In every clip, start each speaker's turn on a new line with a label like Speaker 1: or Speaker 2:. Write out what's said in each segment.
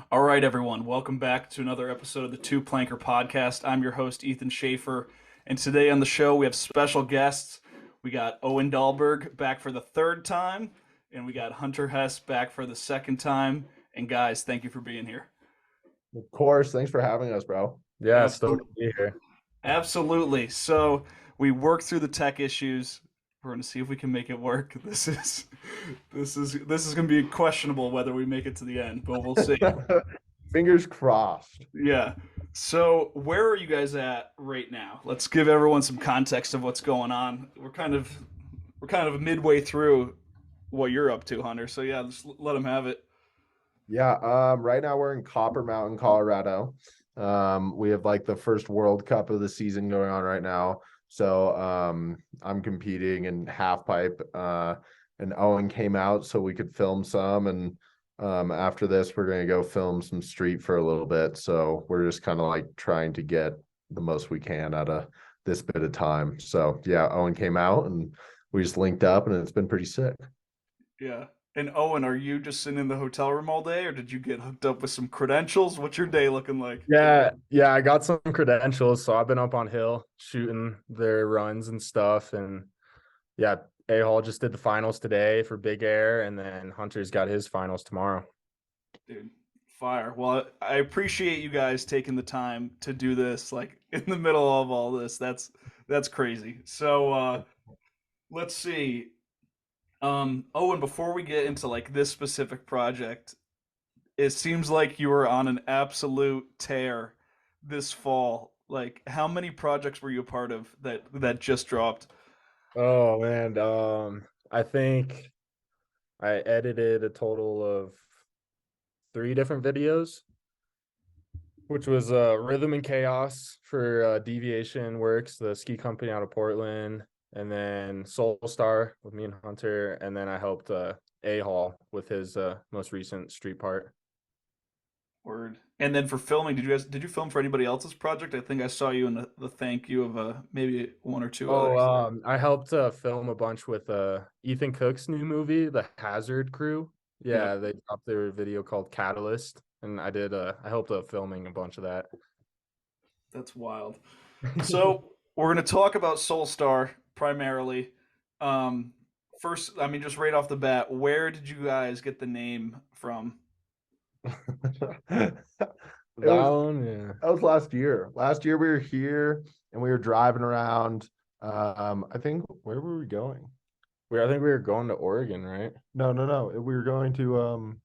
Speaker 1: All right, everyone, welcome back to another episode of the Two Planker Podcast. I'm your host, Ethan Schaefer, and today on the show we have special guests. We got Owen Dahlberg back for the third time, and we got Hunter Hess back for the second time. And guys, thank you for being here.
Speaker 2: Of course. Thanks for having us, bro.
Speaker 3: Yeah, stoked
Speaker 1: Absolutely.
Speaker 3: to be here.
Speaker 1: Absolutely. So we worked through the tech issues. We're going to see if we can make it work. This is going to be questionable whether we make it to the end, but we'll see.
Speaker 2: Fingers crossed.
Speaker 1: Yeah. So where are you guys at right now? Let's give everyone some context of what's going on. We're kind of midway through what you're up to, Hunter. So yeah, just let them have it.
Speaker 2: Yeah, right now we're in Copper Mountain, Colorado. We have like the first World Cup of the season going on right now. So I'm competing in Halfpipe, and Owen came out so we could film some. And after this, we're gonna go film some street for a little bit. So we're just kind of like trying to get the most we can out of this bit of time. So yeah, Owen came out and we just linked up, and it's been pretty sick.
Speaker 1: Yeah. And Owen, are you just sitting in the hotel room all day, or did you get hooked up with some credentials? What's your day looking like?
Speaker 3: Yeah, I got some credentials, so I've been up on hill shooting their runs and stuff. And yeah, UHaul just did the finals today for Big Air, and then Hunter's got his finals tomorrow.
Speaker 1: Dude, fire. Well, I appreciate you guys taking the time to do this, like in the middle of all this. That's crazy. So let's see. Owen, before we get into like this specific project, it seems like you were on an absolute tear this fall. Like, how many projects were you a part of that just dropped?
Speaker 3: Oh man, I think I edited a total of 3 different videos, which was Rhythm and Chaos for Deviation Works, the ski company out of Portland, and then Soulstar with me and Hunter, and then I helped UHaul with his most recent street part.
Speaker 1: Word. And then for filming, did you film for anybody else's project? I think I saw you in the thank you of maybe one or two
Speaker 3: Oh,
Speaker 1: others.
Speaker 3: I helped film a bunch with Ethan Cook's new movie, The Hazard Crew.
Speaker 1: Yeah,
Speaker 3: Yeah, they dropped their video called Catalyst, and I helped filming a bunch of that.
Speaker 1: that's wild. So we're gonna talk about Soulstar primarily. Um, First, I mean, just right off the bat, where did you guys get the name from?
Speaker 2: It was
Speaker 3: Down, yeah.
Speaker 2: that was last year. Last year we were here and we were driving around. I think where were we going?
Speaker 3: I think we were going to Oregon, right?
Speaker 2: No, no, no. We were going to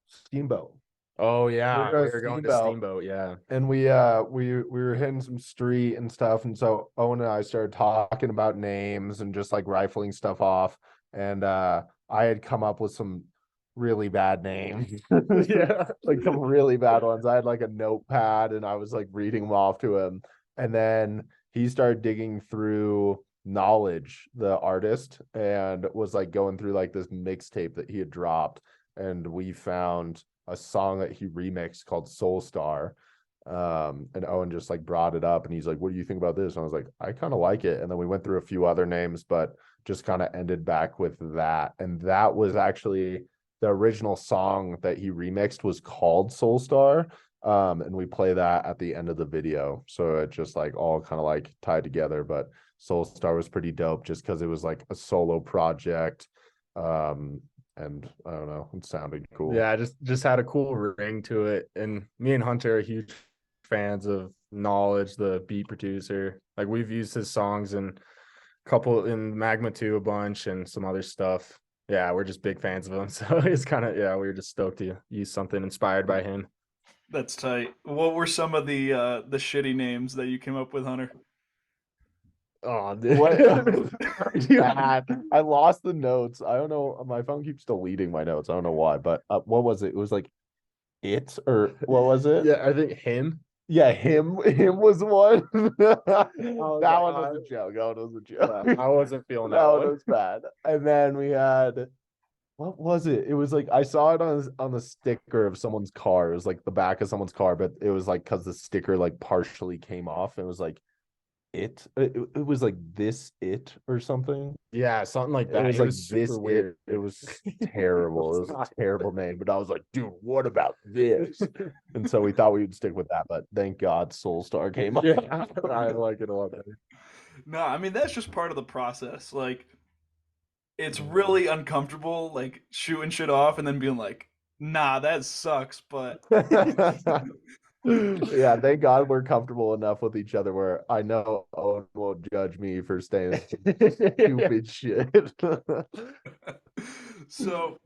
Speaker 2: Steamboat.
Speaker 3: Oh
Speaker 2: We were
Speaker 3: yeah,
Speaker 2: going
Speaker 3: we
Speaker 2: to
Speaker 3: were going to
Speaker 2: Steamboat,
Speaker 3: Steamboat, yeah.
Speaker 2: and we were hitting some street and stuff. And so Owen and I started talking about names and just like rifling stuff off. And I had come up with some really bad names.
Speaker 3: Yeah.
Speaker 2: Like some really bad ones. I had like a notepad and I was like reading them off to him. And then he started digging through Knowledge, the artist, and was like going through like this mixtape that he had dropped. And we found a song that he remixed called Soulstar. And Owen just like brought it up and he's like, what do you think about this? And I was like, I kind of like it. And then we went through a few other names, but just kind of ended back with that. And that was actually the original song that he remixed was called Soulstar. And we play that at the end of the video. So it just like all kind of like tied together. But Soulstar was pretty dope just because it was like a solo project. And I don't know, it sounded cool.
Speaker 3: Yeah, just had a cool ring to it. And me and Hunter are huge fans of Knowledge, the beat producer. Like we've used his songs in couple in Magma 2 a bunch and some other stuff. Yeah, we're just big fans of him. So it's kind of, yeah, we were just stoked to use something inspired by him.
Speaker 1: That's tight. What were some of the shitty names that you came up with, Hunter?
Speaker 3: Oh, dude.
Speaker 2: What? Bad. I lost the notes. I don't know. My phone keeps deleting my notes. I don't know why, but what was it? It was like it or what was it?
Speaker 3: Yeah, I think him.
Speaker 2: Yeah, him. Him was one. That one
Speaker 3: God.
Speaker 2: was a joke. That one was a joke.
Speaker 3: I wasn't feeling
Speaker 2: That
Speaker 3: that
Speaker 2: one
Speaker 3: one.
Speaker 2: was bad. And then we had what was it? It was like I saw it on the sticker of someone's car. It was like the back of someone's car, but it was like because the sticker like partially came off. It was like It was like This It or something.
Speaker 3: Yeah, something like
Speaker 2: It
Speaker 3: that.
Speaker 2: was
Speaker 3: It
Speaker 2: like
Speaker 3: was super
Speaker 2: This
Speaker 3: weird.
Speaker 2: It was terrible. It was a terrible name, but I was like, dude, what about this? And so we thought we would stick with that, but thank God Soulstar came up.
Speaker 3: Yeah, I like it a lot better.
Speaker 1: No, I mean that's just part of the process. Like it's
Speaker 3: Mhm.
Speaker 1: really uncomfortable, like shooting shit off and then being like, "Nah, that sucks." But
Speaker 2: Yeah, thank God we're comfortable enough with each other where I know Owen won't judge me for saying stupid shit.
Speaker 1: so,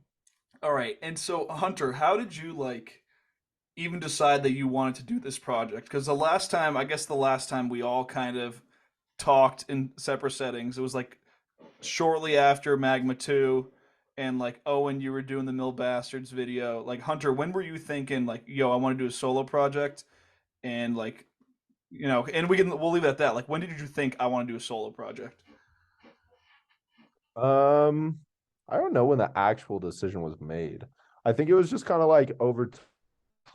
Speaker 1: all right. And so, Hunter, how did you like even decide that you wanted to do this project? Because the last time, I guess the last time we all kind of talked in separate settings, it was like shortly after Magma 2 and like Owen, you were doing the Mill Bastards video. Like Hunter, when were you thinking like, yo, I want to do a solo project? And like, and we'll leave it at that. Like when did you think I want to do a solo project?
Speaker 2: Um, I don't know when the actual decision was made. I think it was just kind of like over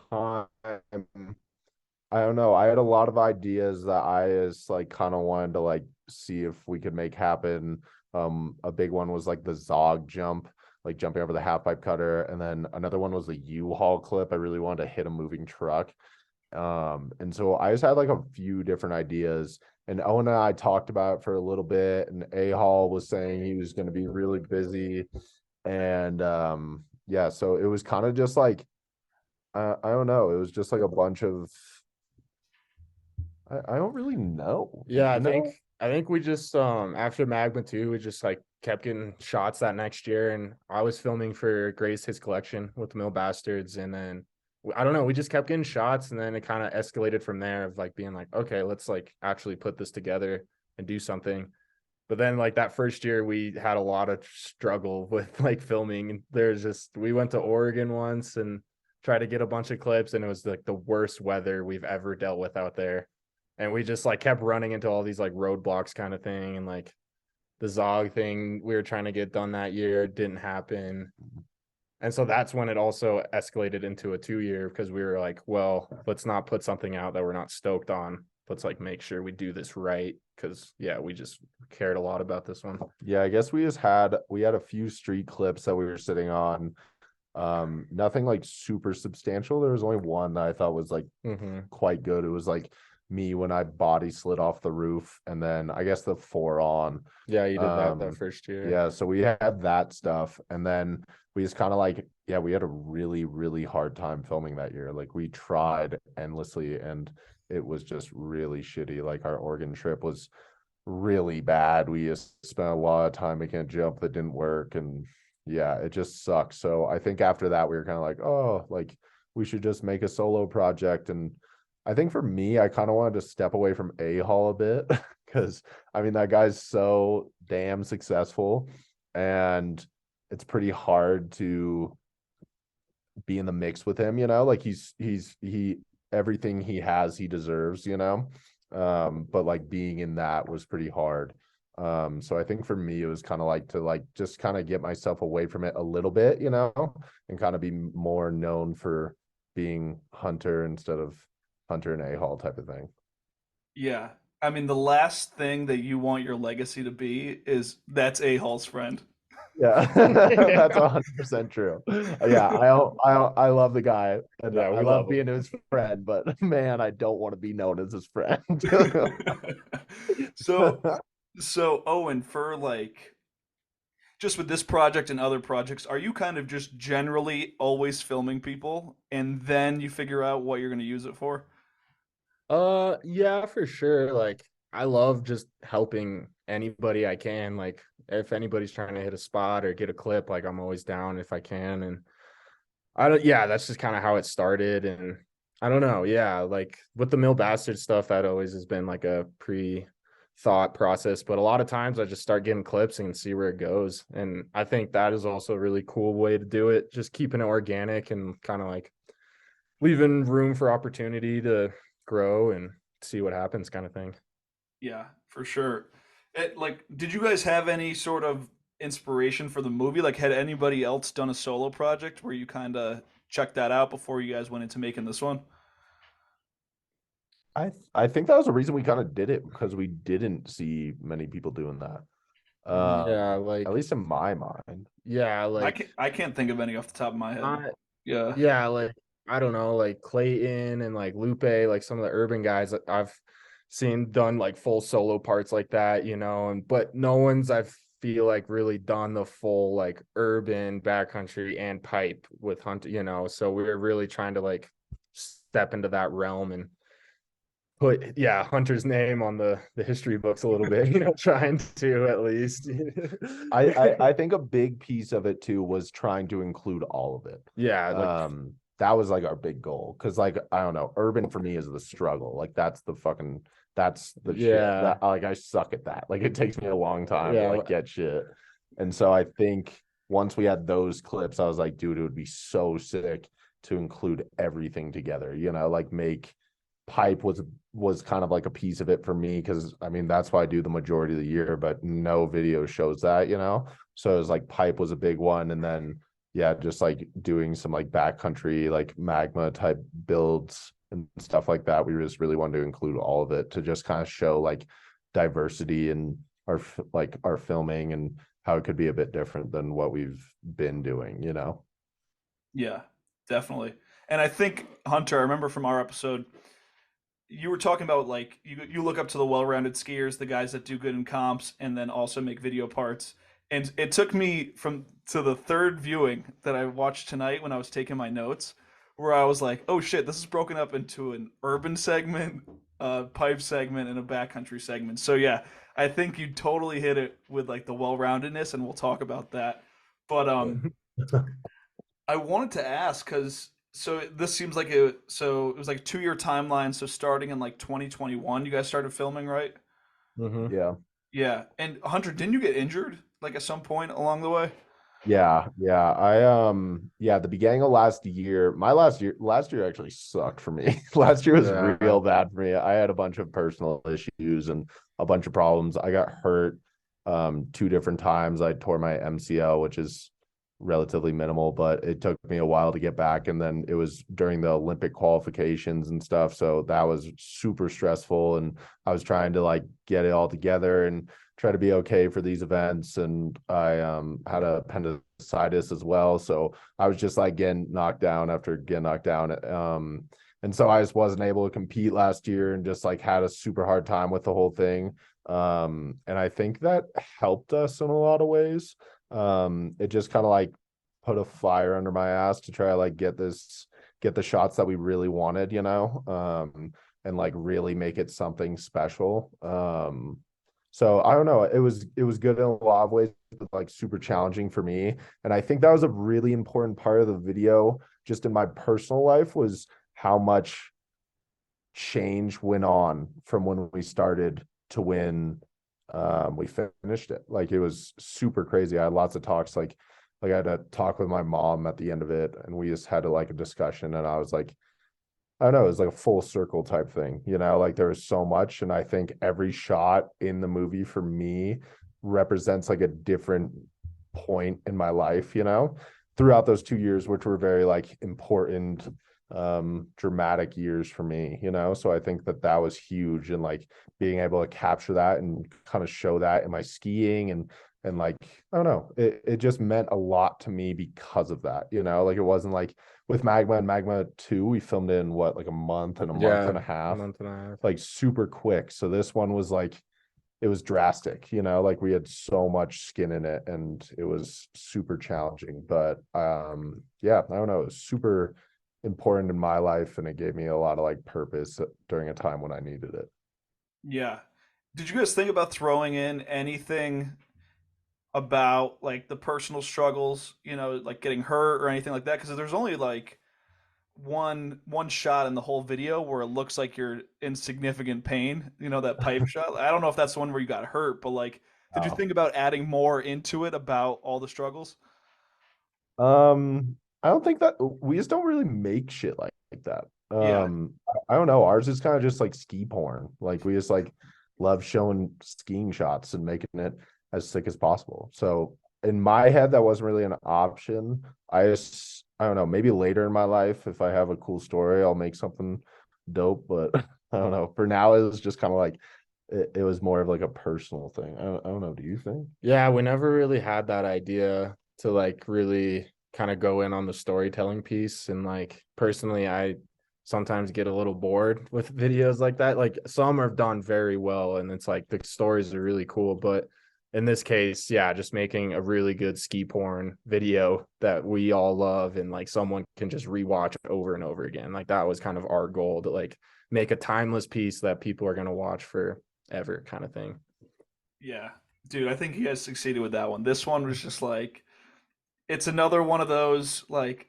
Speaker 2: time. I don't know. I had a lot of ideas that I just like kind of wanted to like see if we could make happen. A big one was like the Zog jump, like jumping over the half pipe cutter, and then another one was the U-Haul clip. I really wanted to hit a moving truck. And so I just had like a few different ideas. And Owen and I talked about it for a little bit, and A Hall was saying he was going to be really busy. And yeah, so it was kind of just like I don't know. It was just like a bunch of I don't really know,
Speaker 3: Yeah,
Speaker 2: you know?
Speaker 3: I think we just after Magma 2, we just like kept getting shots that next year, and I was filming for Grace His Collection with the Mill Bastards, and then I don't know, we just kept getting shots, and then it kind of escalated from there of like being like, okay, let's like actually put this together and do something. But then like that first year we had a lot of struggle with like filming, and there's just we went to Oregon once and tried to get a bunch of clips, and it was like the worst weather we've ever dealt with out there, and we just like kept running into all these like roadblocks kind of thing, and like the Zog thing we were trying to get done that year didn't happen. And so that's when it also escalated into a 2 year because we were like, well, let's not put something out that we're not stoked on. Let's like make sure we do this right. Cause yeah, we just cared a lot about this one.
Speaker 2: Yeah, I guess we had a few street clips that we were sitting on. Nothing like super substantial. There was only one that I thought was like quite good. It was like me when I body slid off the roof, and then I guess the four on.
Speaker 3: Yeah, you did that first year.
Speaker 2: Yeah, so we had that stuff, and then we just kind of like, yeah, we had a really, really hard time filming that year. Like we tried endlessly, and it was just really shitty. Like our Oregon trip was really bad. We just spent a lot of time making a jump that didn't work, and yeah, it just sucks. So I think after that we were kind of like, oh, like we should just make a solo project. And I think for me, I kind of wanted to step away from A Hall a bit because I mean that guy's so damn successful, and it's pretty hard to be in the mix with him, you know, like he everything he has he deserves, you know. But like being in that was pretty hard. So I think for me it was kind of like to like just kind of get myself away from it a little bit, you know, and kind of be more known for being Hunter instead of Hunter and A Hall type of thing.
Speaker 1: Yeah. I mean, the last thing that you want your legacy to be is that's A Hall's friend.
Speaker 2: Yeah, that's 100% true. Yeah, I love the guy and
Speaker 3: Yeah,
Speaker 2: I
Speaker 3: we love
Speaker 2: love
Speaker 3: him.
Speaker 2: being his friend, but man, I don't want to be known as his friend.
Speaker 1: so, so Owen, for like just with this project and other projects, are you kind of just generally always filming people and then you figure out what you're going to use it for?
Speaker 3: Yeah, for sure. Like I love just helping anybody I can. Like if anybody's trying to hit a spot or get a clip, like I'm always down if I can. And I don't, yeah, that's just kind of how it started. And I don't know. Yeah, like with the Mill Bastard stuff, that always has been like a pre-thought process. But a lot of times I just start getting clips and see where it goes. And I think that is also a really cool way to do it. Just keeping it organic and kind of like leaving room for opportunity to grow and see what happens kind of thing.
Speaker 1: Yeah, for sure. Like, did you guys have any sort of inspiration for the movie? Like, had anybody else done a solo project where you kind of checked that out before you guys went into making this one?
Speaker 2: I think that was the reason we kind of did it, because we didn't see many people doing that.
Speaker 3: Yeah,
Speaker 2: At
Speaker 3: like
Speaker 2: least in my mind.
Speaker 3: yeah,
Speaker 1: I can't think of any off the top of my head.
Speaker 3: not
Speaker 1: Yeah.
Speaker 3: yeah, like I don't know, like Clayton and like Lupe, like some of the urban guys that I've seen done like full solo parts like that, and but no one's I feel like really done the full like urban backcountry and pipe with Hunt. So we're really trying to like step into that realm and put Hunter's name on the history books a little bit, trying to at least.
Speaker 2: I think a big piece of it too was trying to include all of it.
Speaker 3: Yeah, like
Speaker 2: That was like our big goal, because like I don't know, urban for me is the struggle. Like that's the shit
Speaker 3: yeah,
Speaker 2: that like I suck at that. Like it takes me a long time to
Speaker 3: yeah,
Speaker 2: like get shit. And so I think once we had those clips, I was like, dude, it would be so sick to include everything together, like make pipe was kind of like a piece of it for me, because I mean that's why I do the majority of the year, but no video shows that. So it was like pipe was a big one, and then yeah, just like doing some like backcountry like magma type builds and stuff like that. We just really wanted to include all of it to just kind of show like diversity in our filming, and how it could be a bit different than what we've been doing.
Speaker 1: Yeah, definitely. And I think Hunter, I remember from our episode, you were talking about like you look up to the well-rounded skiers, the guys that do good in comps and then also make video parts. And it took me from to the third viewing that I watched tonight when I was taking my notes, where I was like, "Oh shit, this is broken up into an urban segment, a pipe segment, and a backcountry segment." So yeah, I think you totally hit it with like the well-roundedness, and we'll talk about that. But I wanted to ask because this seems like it was like a 2 year timeline. So starting in like 2021, you guys started filming, right?
Speaker 3: mhm.
Speaker 2: Yeah.
Speaker 1: Yeah. And Hunter, didn't you get injured like at some point along the way?
Speaker 2: Yeah. Yeah, the beginning of last year actually sucked for me. Last year was
Speaker 3: Yeah,
Speaker 2: real bad for me. I had a bunch of personal issues and a bunch of problems. I got hurt two different times. I tore my MCL, which is relatively minimal, but it took me a while to get back. And then it was during the Olympic qualifications and stuff. So that was super stressful. And I was trying to like get it all together and try to be okay for these events. And I had a appendicitis as well. So I was just like getting knocked down after getting knocked down. And so I just wasn't able to compete last year, and just like had a super hard time with the whole thing. And I think that helped us in a lot of ways. It just kind of like put a fire under my ass to try to like get the shots that we really wanted, and like really make it something special. So I don't know. It was good in a lot of ways, but like super challenging for me. And I think that was a really important part of the video, just in my personal life, was how much change went on from when we started to when we finished it. Like it was super crazy. I had lots of talks, like I had a talk with my mom at the end of it, and we just had a discussion, and I was like, I don't know, it was like a full circle type thing, like there was so much. And I think every shot in the movie for me represents like a different point in my life, throughout those 2 years, which were very like important, dramatic years for me. So I think that was huge, and like being able to capture that and kind of show that in my skiing, and like I don't know, it just meant a lot to me because of that. Like it wasn't like with Magma and Magma 2, we filmed in what, like a month and a month
Speaker 3: yeah,
Speaker 2: and a
Speaker 3: a
Speaker 2: half,
Speaker 3: month and a half.
Speaker 2: like super quick. So this one was like, it was drastic, like we had so much skin in it, and it was super challenging. But yeah, I don't know, it was super important in my life, and it gave me a lot of like purpose during a time when I needed it.
Speaker 1: Yeah. Did you guys think about throwing in anything about like the personal struggles, like getting hurt or anything like that? Because there's only like one shot in the whole video where it looks like you're in significant pain, that pipe shot. I don't know if that's the one where you got hurt, but like, did you
Speaker 2: Oh.
Speaker 1: think about adding more into it about all the struggles?
Speaker 2: I don't think that we just don't really make shit like that.
Speaker 1: Yeah.
Speaker 2: I don't know. Ours is kind of just like ski porn. Like we just like love showing skiing shots and making it as sick as possible. So in my head, that wasn't really an option. I don't know, maybe later in my life, if I have a cool story, I'll make something dope. But I don't know. For now, it was just kind of like it was more of like a personal thing. I don't know. Do you think?
Speaker 3: Yeah, we never really had that idea to like really kind of go in on the storytelling piece. And like personally, I sometimes get a little bored with videos like that. Like some are done very well and it's like the stories are really cool. But in this case, yeah, just making a really good ski porn video that we all love and like someone can just rewatch over and over again. Like that was kind of our goal to like make a timeless piece that people are gonna watch forever kind of thing.
Speaker 1: Yeah, dude, I think he has succeeded with that one. This one was just like it's another one of those like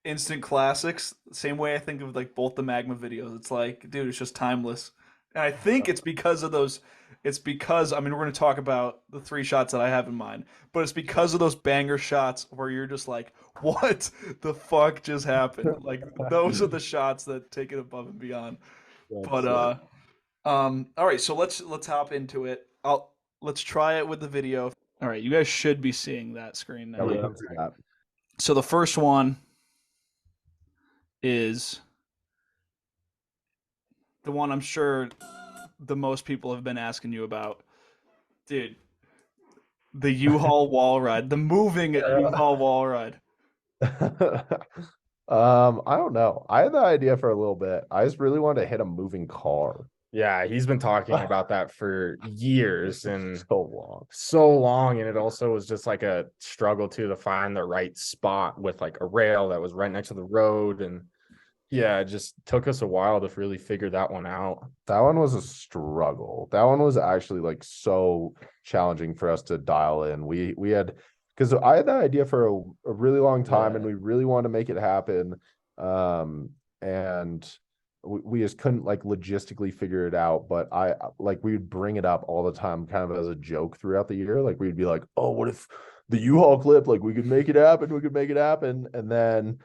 Speaker 1: instant classics. Same way I think of like both the Magma videos. It's like, dude, it's just timeless. And I think it's because of those. It's because I mean we're going to talk about the three shots that I have in mind, but it's because of those banger shots where you're just like, what the fuck just happened? Like those are the shots that take it above and beyond. But
Speaker 2: That's it.
Speaker 1: all right, so let's hop into it. Let's try it with the video. All right, you guys should be seeing that screen
Speaker 2: Yeah,
Speaker 1: now.
Speaker 2: we
Speaker 3: Yeah.
Speaker 2: can see that.
Speaker 1: So the first one is the one I'm sure the most people have been asking you about. Dude, the U-Haul wall ride, the moving U-Haul wall ride.
Speaker 2: I don't know. I had the idea for a little bit. I just really wanted to hit a moving car.
Speaker 3: Yeah, he's been talking about that for years and
Speaker 2: So long.
Speaker 3: so long. And it also was just like a struggle to find the right spot with like a rail that was right next to the road. And yeah, it just took us a while to really figure that one out.
Speaker 2: That one was a struggle. That one was actually like so challenging for us to dial in. We had because I had that idea for a really long time and
Speaker 3: Yeah.
Speaker 2: we really wanted to make it happen. And we just couldn't like logistically figure it out. But I like we would bring it up all the time, kind of as a joke throughout the year. Like we'd be like, oh, what if the U-Haul clip, like we could make it happen, we could make it happen. And then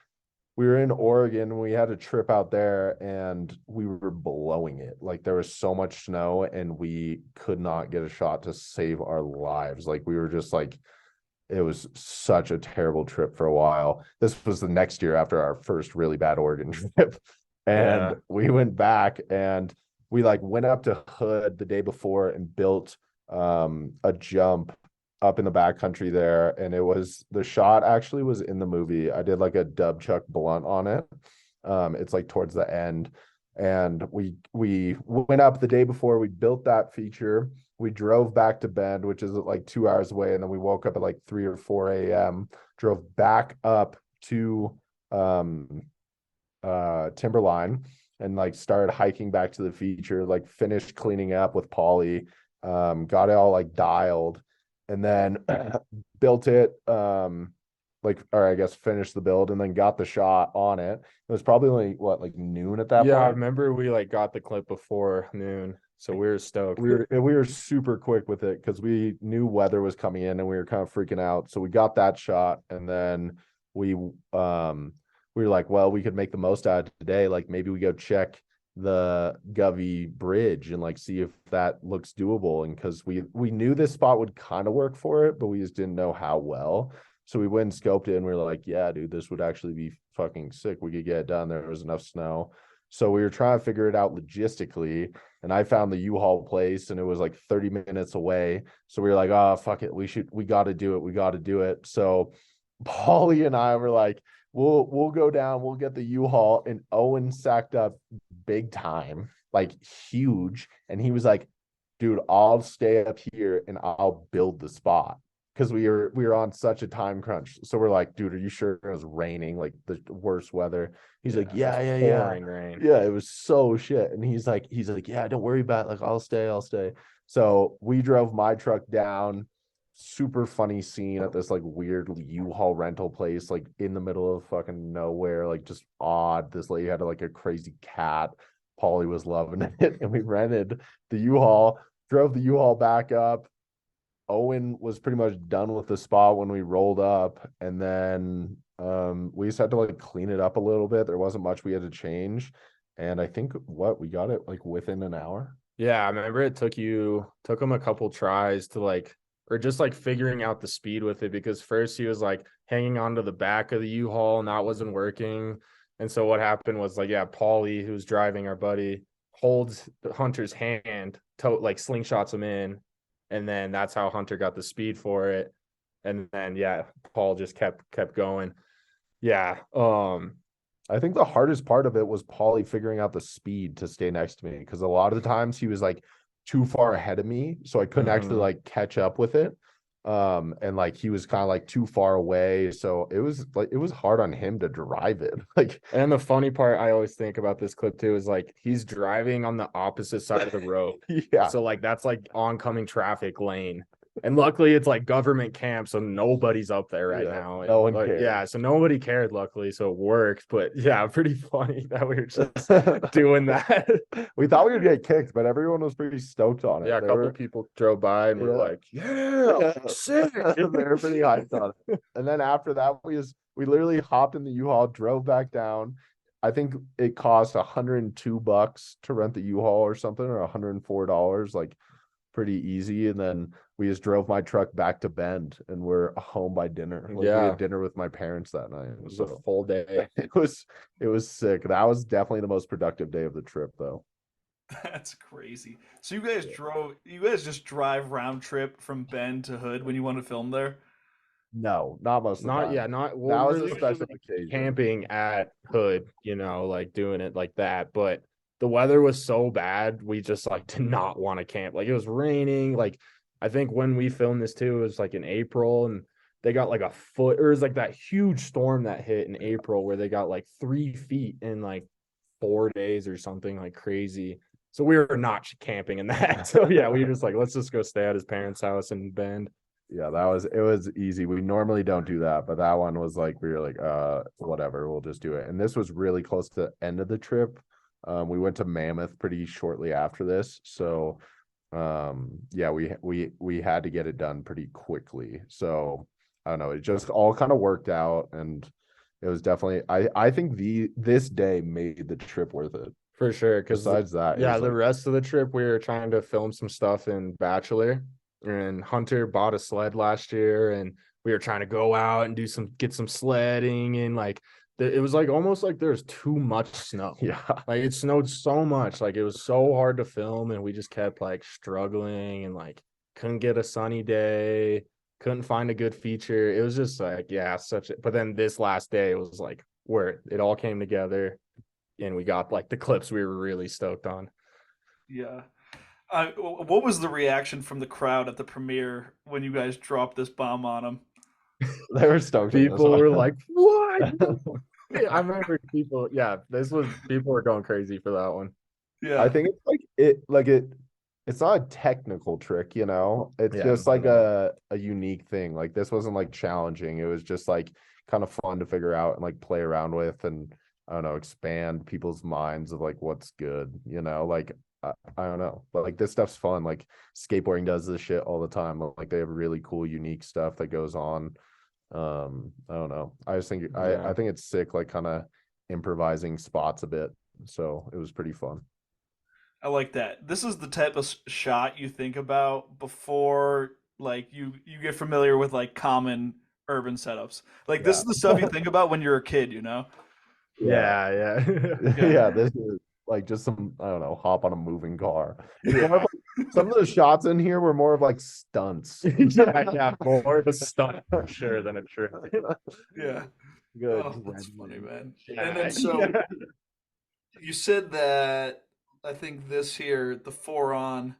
Speaker 2: we were in Oregon and we had a trip out there and we were blowing it. Like there was so much snow and we could not get a shot to save our lives. Like we were just like, it was such a terrible trip for a while. This was the next year after our first really bad Oregon trip. And
Speaker 3: Yeah.
Speaker 2: we went back and we like went up to Hood the day before and built a jump up in the backcountry there, and it was the shot actually was in the movie. I did like a dub chuck blunt on it. It's like towards the end, and we went up the day before. We built that feature. We drove back to Bend, which is like 2 hours away, and then we woke up at like 3 or 4 a.m. Drove back up to Timberline and like started hiking back to the feature. Like finished cleaning up with Polly, got it all like dialed and then built it like or I guess finished the build and then got the shot on it. It was probably like what like noon at that
Speaker 3: Yeah, I
Speaker 2: point.
Speaker 3: remember we like got the clip before noon. So we were stoked.
Speaker 2: We were super quick with it because we knew weather was coming in and we were kind of freaking out. So we got that shot and then we were like, well, we could make the most out of today. Like maybe we go check the Govey Bridge and like see if that looks doable. And because we knew this spot would kind of work for it, but we just didn't know how well. So we went and scoped it and we were like, yeah, dude, this would actually be fucking sick. We could get it done. There was enough snow. So we were trying to figure it out logistically. And I found the U-Haul place and it was like 30 minutes away. So we were like, oh, fuck it. We got to do it. We got to do it. So Paulie and I were like, we'll go down, we'll get the U-Haul, and Owen sacked up big time, like huge. And he was like, dude, I'll stay up here and I'll build the spot. Because we were on such a time crunch. So we're like, dude, are you sure it was raining? Like the worst weather. He's like, yeah.
Speaker 3: Pouring rain.
Speaker 2: Yeah, it was so shit. And he's like, yeah, don't worry about it. Like, I'll stay. So we drove my truck down. Super funny scene at this like weird U-Haul rental place, like in the middle of fucking nowhere, like just odd. This lady had like a crazy cat. Paulie was loving it, and we rented the U-Haul, drove the U-Haul back up. Owen was pretty much done with the spot when we rolled up, and then we just had to like clean it up a little bit. There wasn't much we had to change, and I think we got it like within an hour.
Speaker 3: Yeah, I remember it took him a couple tries to like or just like figuring out the speed with it because first he was like hanging onto the back of the U-Haul and that wasn't working. And so what happened was like, yeah, Paulie, who was driving our buddy, holds Hunter's hand, like slingshots him in, and then that's how Hunter got the speed for it. And then Paul just kept going. Yeah.
Speaker 2: I think the hardest part of it was Paulie figuring out the speed to stay next to me, because a lot of the times he was like too far ahead of me, so I couldn't actually like catch up with it. And like he was kind of like too far away, so it was hard on him to drive it. Like,
Speaker 3: and the funny part I always think about this clip too is like he's driving on the opposite side of the road.
Speaker 2: yeah.
Speaker 3: So like that's like oncoming traffic lane. And luckily it's like government camp, so nobody's up there right now.
Speaker 2: No one
Speaker 3: cared.
Speaker 2: cared.
Speaker 3: Yeah, so nobody cared, luckily, so it worked. But yeah, pretty funny that we were just doing that.
Speaker 2: We thought we would get kicked, but everyone was pretty stoked on it.
Speaker 3: Yeah, a couple people drove by and were like, yeah, sick.
Speaker 2: They were pretty hyped on it. And then after that, we literally hopped in the U-Haul, drove back down. I think it cost $102 to rent the U-Haul or something, or $104, like pretty easy. And then we just drove my truck back to Bend, and we're home by dinner. Like, we had dinner with my parents that night.
Speaker 3: It was a full day.
Speaker 2: It was sick. That was definitely the most productive day of the trip, though.
Speaker 1: That's crazy. So you guys just drive round trip from Bend to Hood when you want to film there?
Speaker 2: No, not most of the time.
Speaker 3: That
Speaker 2: was a special occasion.
Speaker 3: Camping at Hood, like doing it like that. But the weather was so bad, we just like did not want to camp. Like it was raining. Like I think when we filmed this too, it was like in April, and they got like a foot, or it was like that huge storm that hit in April where they got like 3 feet in like 4 days or something like crazy. So we were not camping in that. So yeah, we were just like, let's just go stay at his parents' house in Bend.
Speaker 2: Yeah, it was easy. We normally don't do that, but that one was like, we were like, whatever, we'll just do it. And this was really close to the end of the trip. We went to Mammoth pretty shortly after this. So yeah, we had to get it done pretty quickly. So I don't know, it just all kind of worked out, and it was definitely, I think this day made the trip worth it.
Speaker 3: For sure.
Speaker 2: Besides that,
Speaker 3: the rest of the trip, we were trying to film some stuff in Bachelor, and Hunter bought a sled last year, and we were trying to go out and get some sledding, and like it was like almost like there's too much snow.
Speaker 2: Yeah,
Speaker 3: like it snowed so much, like it was so hard to film, and we just kept like struggling, and like couldn't get a sunny day, couldn't find a good feature. It was just like, but then this last day was like where it all came together, and we got like the clips we were really stoked on.
Speaker 1: Yeah. What was the reaction from the crowd at the premiere when you guys dropped this bomb on them?
Speaker 2: They were stoked.
Speaker 3: People were like, what? I remember people were going crazy for that one.
Speaker 1: Yeah,
Speaker 2: I think it's it's not a technical trick, it's just like a unique thing. Like, this wasn't like challenging, it was just like kind of fun to figure out and like play around with, and I don't know, expand people's minds of like what's good, like I don't know, but like this stuff's fun. Like skateboarding does this shit all the time. Like they have really cool, unique stuff that goes on. I don't know. I just think I think it's sick, like kind of improvising spots a bit. So it was pretty fun.
Speaker 1: I like that. This is the type of shot you think about before, like you get familiar with like common urban setups. Like this is the stuff you think about when you're a kid,
Speaker 3: Yeah.
Speaker 2: Yeah, this is like just some, I don't know, hop on a moving car. Some of the shots in here were more of like stunts.
Speaker 3: More of a stunt for sure than a trick.
Speaker 1: Yeah.
Speaker 2: Good.
Speaker 1: Oh, that's funny, man.
Speaker 3: Yeah.
Speaker 1: And then so you said that, I think this here, the 4-on,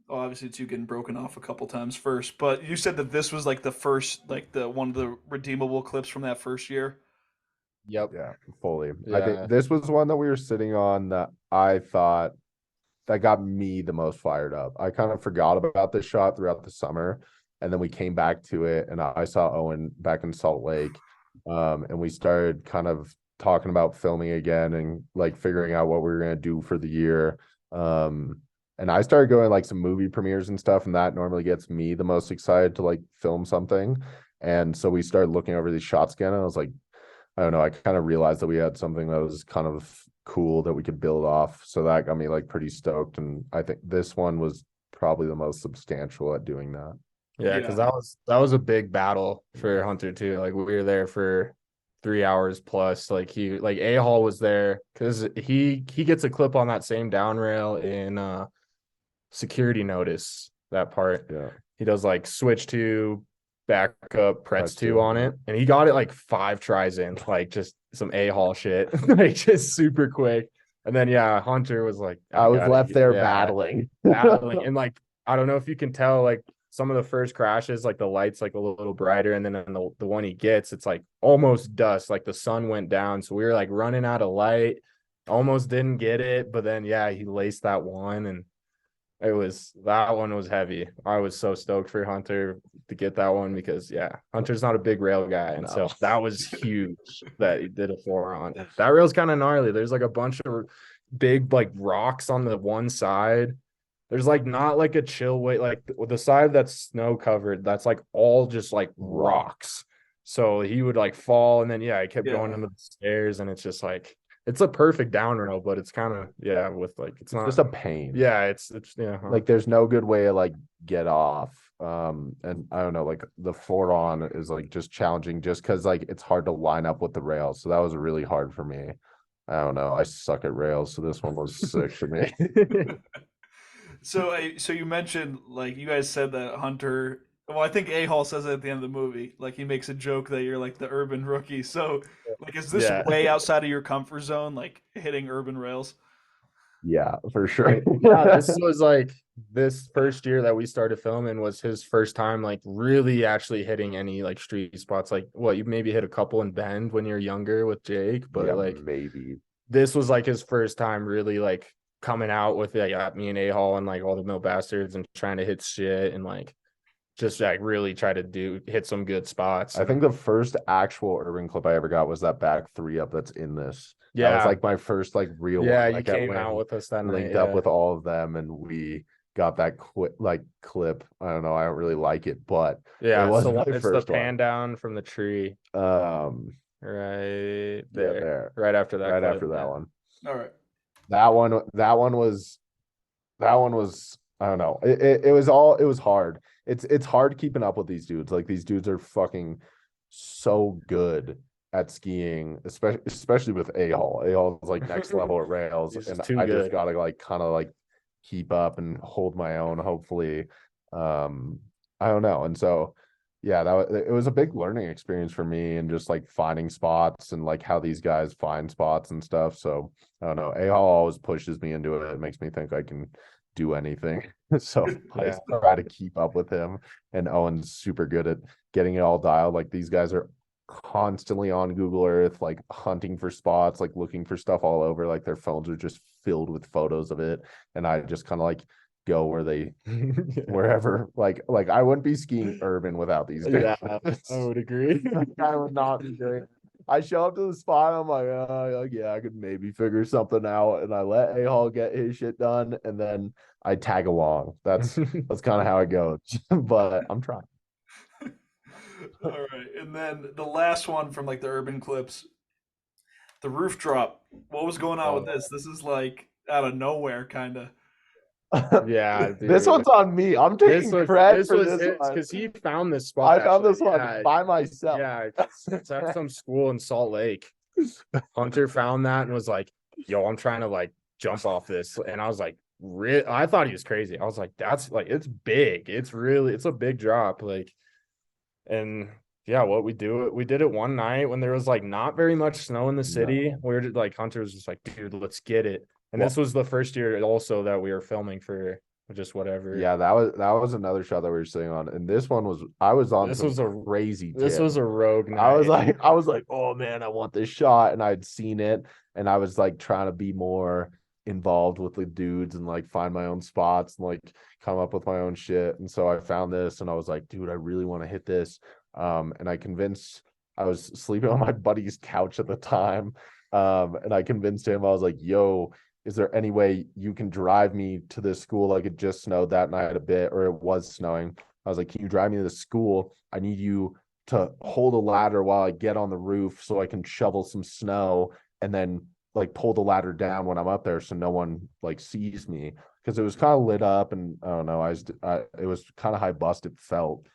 Speaker 1: obviously it's you getting broken off a couple times first, but you said that this was like the first, like the one of the redeemable clips from that first year.
Speaker 3: Yep.
Speaker 2: Yeah, fully. I think this was one that we were sitting on that I thought that got me the most fired up. I kind of forgot about this shot throughout the summer, and then we came back to it, and I saw Owen back in Salt Lake, and we started kind of talking about filming again and like figuring out what we were going to do for the year. And I started going like some movie premieres and stuff, and that normally gets me the most excited to like film something. And so we started looking over these shots again, and I was like, I don't know, I kind of realized that we had something that was kind of cool that we could build off. So that got me like pretty stoked. And I think this one was probably the most substantial at doing that.
Speaker 3: Yeah, because that was a big battle for Hunter too. Like we were there for 3 hours plus. Like UHaul was there because he gets a clip on that same down rail in security notice, that part.
Speaker 2: Yeah.
Speaker 3: He does like switch to backup
Speaker 2: Press
Speaker 3: Pretz
Speaker 2: two,
Speaker 3: 2 on
Speaker 2: yeah.
Speaker 3: it. And he got it like 5 tries in, like just some UHaul shit. Like just super quick. And then yeah, Hunter was like,
Speaker 2: I was
Speaker 3: gotta
Speaker 2: left
Speaker 3: get-
Speaker 2: there
Speaker 3: yeah,
Speaker 2: battling.
Speaker 3: battling. And like I don't know if you can tell, like some of the first crashes, like the lights like a little brighter, and then the one he gets, it's like almost dusk, like the sun went down. So we were like running out of light, almost didn't get it, but then yeah, he laced that one, and that one was heavy. I was so stoked for Hunter to get that one because yeah, Hunter's not a big rail guy, and so that was huge that he did a 4 on. That rail's kind of gnarly. There's like a bunch of big like rocks on the one side. There's like not like a chill way, like the side that's snow covered, that's like all just like rocks. So he would like fall, and then yeah, I kept going into the stairs, and it's just like it's a perfect down rail, but it's kind of with like it's not
Speaker 2: just a pain.
Speaker 3: Yeah, it's
Speaker 2: like there's no good way to like get off. And I don't know, like the 4 on is like just challenging just because like it's hard to line up with the rails. So that was really hard for me. I don't know. I suck at rails, so this one was sick for me.
Speaker 1: So you mentioned like you guys said that Hunter. Well, I think UHaul says it at the end of the movie. Like he makes a joke that you're like the urban rookie. So like, is this
Speaker 3: Yeah.
Speaker 1: way outside of your comfort zone? Like hitting urban rails?
Speaker 2: Yeah, for sure.
Speaker 3: Yeah, this was like this first year that we started filming was his first time like really actually hitting any like street spots. Like what, you maybe hit a couple in Bend when you're younger with Jake, but
Speaker 2: Yeah,
Speaker 3: like
Speaker 2: maybe.
Speaker 3: this was like his first time really like coming out with me and UHaul and like all the Mill Bastards and trying to hit shit and like just like really try to hit some good spots.
Speaker 2: I think the first actual urban clip I ever got was that back 3 up that's in this. That was
Speaker 3: Yeah.
Speaker 2: like my first like real
Speaker 3: Yeah,
Speaker 2: one.
Speaker 3: you
Speaker 2: Like I
Speaker 3: came
Speaker 2: went
Speaker 3: out with us that night.
Speaker 2: linked up with all of them and we got that clip. I don't know. I don't really like it, but
Speaker 3: Yeah,
Speaker 2: it was my
Speaker 3: it's the
Speaker 2: first one.
Speaker 3: pan down from the tree. Right there.
Speaker 2: Yeah, there.
Speaker 3: Right after that.
Speaker 2: Right
Speaker 3: clip,
Speaker 2: after that
Speaker 3: yeah.
Speaker 2: one.
Speaker 1: All right.
Speaker 2: That one was I don't know. It was hard. It's hard keeping up with these dudes. Like these dudes are fucking so good at skiing, especially with UHaul. UHaul is like next level at rails,
Speaker 3: He's
Speaker 2: and
Speaker 3: just too
Speaker 2: I just
Speaker 3: good.
Speaker 2: gotta like kind of like keep up and hold my own, hopefully. I don't know. And so yeah, it was a big learning experience for me and just like finding spots and like how these guys find spots and stuff. So I don't know. UHaul always pushes me into it. It makes me think I can do anything. So
Speaker 3: Yeah.
Speaker 2: I try to keep up with him. And Owen's super good at getting it all dialed. Like these guys are constantly on Google Earth, like hunting for spots, like looking for stuff all over. Like their phones are just filled with photos of it. And I just kind of like go where they wherever like I wouldn't be skiing urban without these guys.
Speaker 3: Yeah, I would agree.
Speaker 2: I would not be doing it. I show up to the spot, I'm like, yeah, I could maybe figure something out, and I let UHaul get his shit done, and then I tag along. That's kind of how it goes. But I'm trying.
Speaker 1: All right, and then the last one from like the urban clips, the roof drop. What was going on with this? This is like out of nowhere, kind of.
Speaker 3: Yeah, dude.
Speaker 2: This one's on me. I'm taking credit for this one
Speaker 3: because he found this spot.
Speaker 2: I found this one by myself.
Speaker 3: Yeah, it's at some school in Salt Lake. Hunter found that and was like, "Yo, I'm trying to like jump off this," and I was like, I thought he was crazy. I was like, "That's like it's big. It's a big drop." Like, and yeah, what we did it one night when there was like not very much snow in the city. We were just, like Hunter was just like, "Dude, let's get it." And this was the first year also that we were filming for just whatever.
Speaker 2: Yeah, that was another shot that we were sitting on, and this one was I was on. This was a crazy.
Speaker 3: This was a rogue night.
Speaker 2: I was like, oh man, I want this shot, and I'd seen it, and I was like trying to be more involved with the dudes and like find my own spots and like come up with my own shit. And so I found this, and I was like, dude, I really want to hit this. And I was sleeping on my buddy's couch at the time, and I convinced him. I was like, yo, is there any way you can drive me to this school? Like it just snowed that night a bit, or it was snowing. I was like, can you drive me to the school? I need you to hold a ladder while I get on the roof so I can shovel some snow and then like pull the ladder down when I'm up there so no one like sees me. Because it was kind of lit up and I don't know, it was kind of high bust, it felt.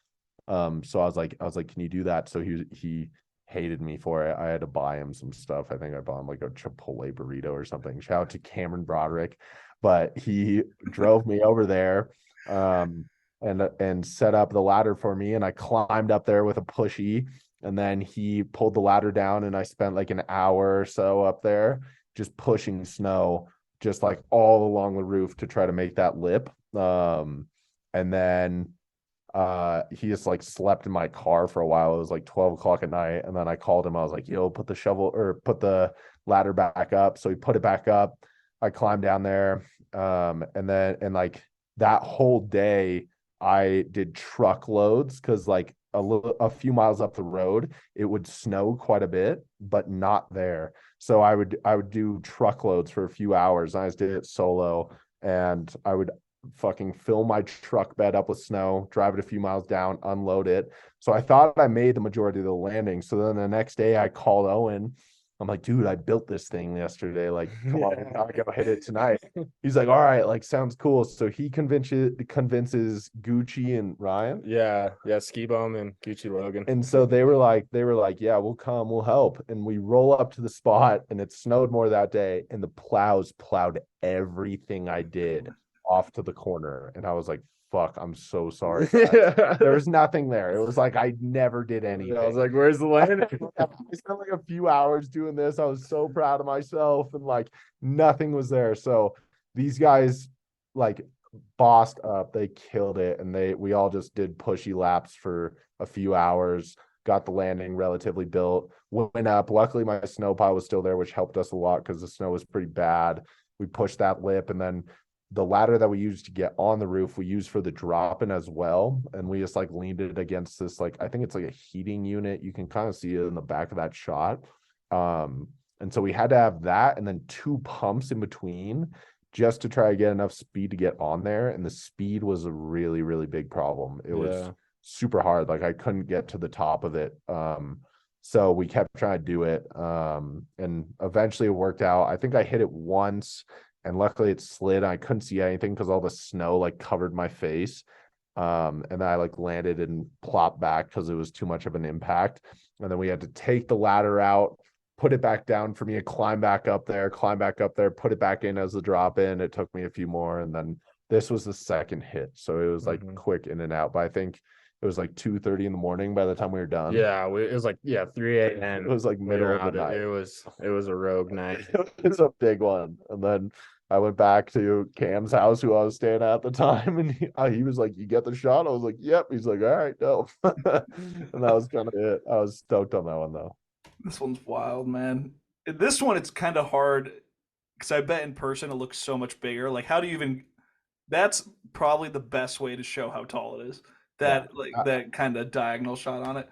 Speaker 2: So I was like, can you do that? So he hated me for it. I had to buy him some stuff. I think I bought him like a Chipotle burrito or something. Shout out to Cameron Broderick. But he drove me over there and set up the ladder for me. And I climbed up there with a pushy. And then he pulled the ladder down, and I spent like an hour or so up there just pushing snow, just like all along the roof to try to make that lip. And then he just like slept in my car for a while. It was like 12 o'clock at night. And then I called him. I was like, yo, put the ladder back up. So he put it back up. I climbed down there. And like that whole day I did truckloads, because like a few miles up the road, it would snow quite a bit, but not there. So I would do truckloads for a few hours. I just did it solo, and I would fucking fill my truck bed up with snow, drive it a few miles down, unload it. So I thought I made the majority of the landing. So then the next day I called Owen. I'm like, dude, I built this thing yesterday. Like, come on, I gotta hit it tonight. He's like, all right, like sounds cool. So he convinces Gucci and Ryan.
Speaker 3: Yeah, Ski Bum and Gucci Logan.
Speaker 2: And so they were like, yeah, we'll come, we'll help. And we roll up to the spot, and it snowed more that day, and the plows plowed everything I did off to the corner. And I was like, fuck, I'm so sorry. There was nothing there. It was like I never did anything.
Speaker 3: I was like, where's the landing?
Speaker 2: I spent like a few hours doing this. I was so proud of myself, and like nothing was there. So these guys like bossed up, they killed it, and we all just did pushy laps for a few hours, got the landing relatively built, went up. Luckily my snow pile was still there, which helped us a lot because the snow was pretty bad. We pushed that lip, and then the ladder that we used to get on the roof, we used for the drop-in as well. And we just like leaned it against this, like, I think it's like a heating unit. You can kind of see it in the back of that shot. And so we had to have that, and then 2 pumps in between just to try to get enough speed to get on there. And the speed was a really, really big problem. It was super hard. Like I couldn't get to the top of it. So we kept trying to do it. And eventually it worked out. I think I hit it once, and luckily it slid. I couldn't see anything because all the snow like covered my face. And then I like landed and plopped back because it was too much of an impact. And then we had to take the ladder out, put it back down for me to climb back up there, put it back in as the drop in. It took me a few more. And then this was the second hit. So it was like quick in and out. But I think it was like 2:30 in the morning by the time we were done.
Speaker 3: Yeah, it was like 3 a.m.
Speaker 2: It was like middle of the night.
Speaker 3: It was a rogue night.
Speaker 2: It's a big one. And then I went back to Cam's house, who I was staying at the time, and he was like, "You get the shot?" I was like, "Yep." He's like, "All right, no." And that was kind of it. I was stoked on that one though.
Speaker 1: This one's wild, man. This one, it's kind of hard because I bet in person it looks so much bigger. Like, how do you even? That's probably the best way to show how tall it is. That kind of diagonal shot on it.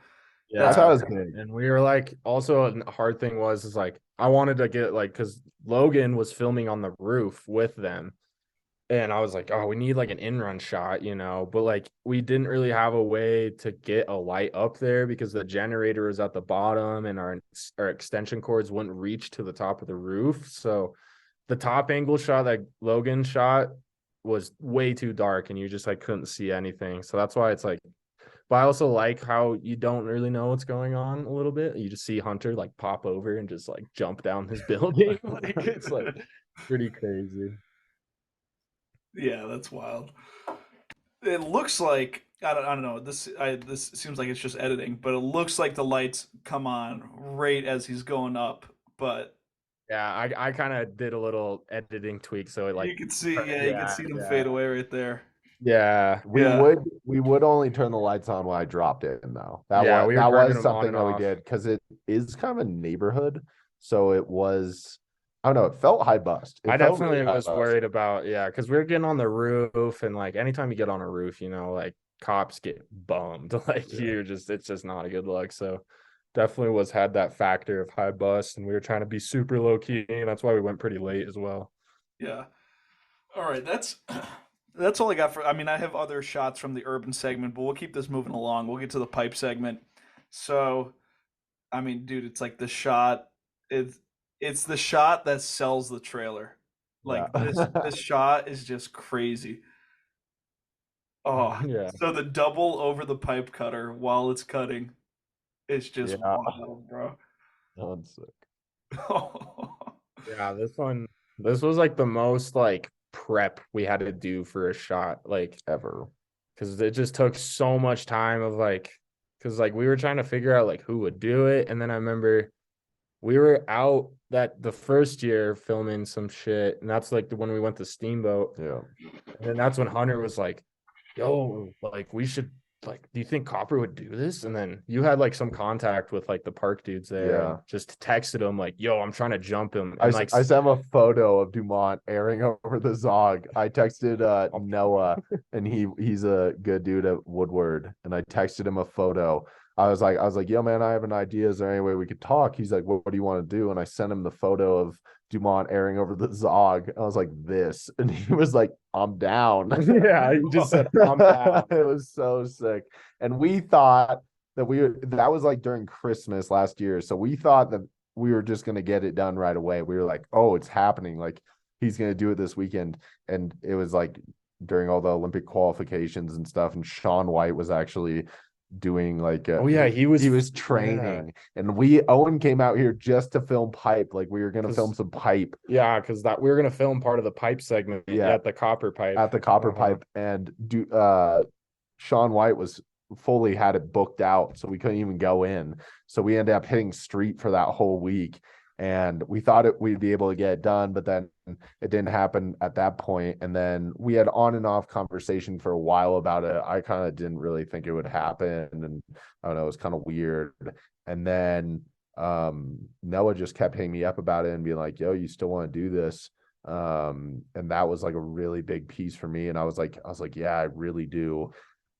Speaker 3: Yeah,
Speaker 2: that's how it's big.
Speaker 3: And we were like, also a hard thing is like I wanted to get like, because Logan was filming on the roof with them, and I was like, oh, we need like an in-run shot, but like we didn't really have a way to get a light up there because the generator was at the bottom, and our extension cords wouldn't reach to the top of the roof. So the top angle shot that Logan shot was way too dark, and you just like couldn't see anything. So that's why it's like, but I also like how you don't really know what's going on a little bit. You just see Hunter like pop over and just like jump down this building. Like it's like pretty crazy.
Speaker 1: Yeah, that's wild. It looks like I don't know. This seems like it's just editing, but it looks like the lights come on right as he's going up. But
Speaker 3: yeah, I kind of did a little editing tweak, so it, like
Speaker 1: you can see, you can see them fade away right there.
Speaker 3: Yeah,
Speaker 2: we would only turn the lights on when I dropped it in though. That was something that we did because it is kind of a neighborhood, so it was. I don't know. It felt high bust.
Speaker 3: I definitely was worried about, because we were getting on the roof, and like anytime you get on a roof, like cops get bummed. Like it's just not a good look. So definitely had that factor of high bust, and we were trying to be super low key, and that's why we went pretty late as well.
Speaker 1: Yeah. All right, that's all I got for. I mean, I have other shots from the urban segment, but we'll keep this moving along. We'll get to the pipe segment. So, I mean, dude, it's like the shot. It's the shot that sells the trailer. Like this shot is just crazy. Oh,
Speaker 3: yeah.
Speaker 1: So the double over the pipe cutter while it's cutting. It's just
Speaker 2: Yeah.
Speaker 1: wild, bro.
Speaker 2: That's sick.
Speaker 3: Yeah, this was like the most like prep we had to do for a shot, like
Speaker 2: Ever.
Speaker 3: because it just took so much time of like, because like we were trying to figure out like who would do it, and then I remember we were out that the first year filming some shit, and that's like the when we went to Steamboat,
Speaker 2: Yeah.
Speaker 3: and then that's when Hunter was like, "Yo, like we should like, do you think Copper would do this?" And then you had like some contact with like the park dudes there,
Speaker 2: Yeah.
Speaker 3: and just texted him like, "Yo, I'm trying to jump him," and like,
Speaker 2: I sent him a photo of Dumont airing over the Zog. I texted Noah, and he's a good dude at Woodward, and I texted him a photo. I was like, yo, man, I have an idea. Is there any way we could talk? He's like, what do you want to do? And I sent him the photo of Dumont airing over the Zog. I was like, this, and he was like, I'm down.
Speaker 3: yeah, he just said, "I'm down."
Speaker 2: It was so sick, and we thought that was like during Christmas last year, so we thought that we were just going to get it done right away. We were like, oh, it's happening. Like he's going to do it this weekend. And it was like during all the Olympic qualifications and stuff. And Sean White was actually doing like,
Speaker 3: Oh yeah,
Speaker 2: he was training, and Owen came out here just to film pipe. Like we were going to film some pipe.
Speaker 3: Yeah, because that we were gonna film part of the pipe segment at the copper pipe.
Speaker 2: At the copper pipe, and Sean White was fully had it booked out, so we couldn't even go in. So we ended up hitting street for that whole week, and we thought we'd be able to get it done, but then it didn't happen at that point. And then we had on and off conversation for a while about it. I kind of didn't really think it would happen, and I don't know, it was kind of weird. And then Noah just kept hitting me up about it and being like, yo, you still want to do this? And that was like a really big piece for me. And I was like, yeah, I really do.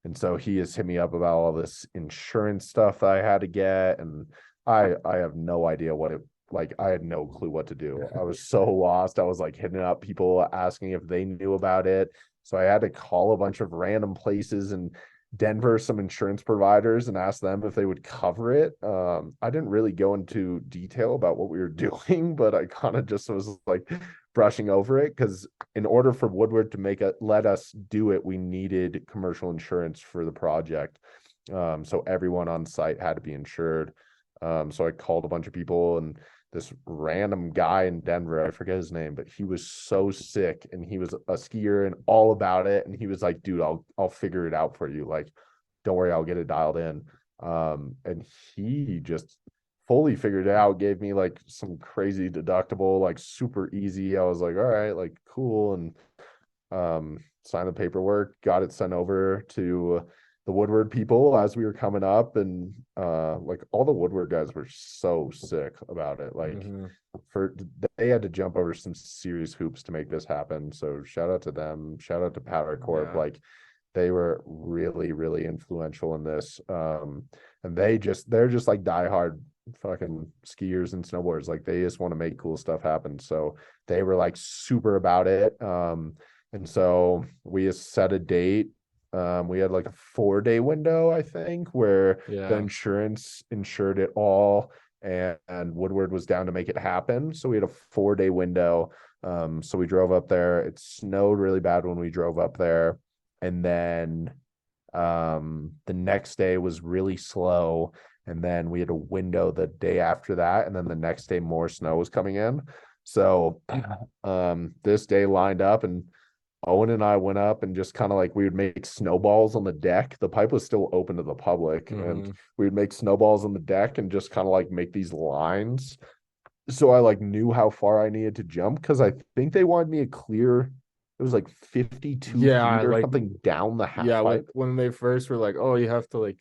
Speaker 2: And so he has hit me up about all this insurance stuff that I had to get. And I have no idea what it, like, I had no clue what to do. I was so lost. I was like hitting up people asking if they knew about it. So I had to call a bunch of random places in Denver, some insurance providers, and ask them if they would cover it. I didn't really go into detail about what we were doing, but I kind of just was like brushing over it, because in order for Woodward to let us do it, we needed commercial insurance for the project. So everyone on site had to be insured. So I called a bunch of people, and this random guy in Denver, I forget his name, but he was so sick, and he was a skier and all about it. And he was like, dude, I'll figure it out for you. Like, don't worry, I'll get it dialed in. And he just fully figured it out, gave me like some crazy deductible, like super easy. I was like, all right, like cool. And signed the paperwork, got it sent over to the Woodward people as we were coming up. And like all the Woodward guys were so sick about it. Like they had to jump over some serious hoops to make this happen. So shout out to them. Shout out to Powder Corp.
Speaker 3: Yeah.
Speaker 2: Like they were really, really influential in this. And they're just like diehard fucking skiers and snowboarders. Like they just want to make cool stuff happen. So they were like super about it. And so we just set a date. We had like a 4-day window, I think, where the insurance insured it all, and Woodward was down to make it happen. So we had a 4-day window. So we drove up there. It snowed really bad when we drove up there. And then the next day was really slow. And then we had a window the day after that. And then the next day, more snow was coming in. So this day lined up, and Owen and I went up and just kind of like we would make snowballs on the deck. The pipe was still open to the public, and we would make snowballs on the deck and just kind of like make these lines. So I like knew how far I needed to jump, because I think they wanted me to clear. It was like 52 feet or like, something down the half pipe.
Speaker 3: When they first were like, oh, you have to like,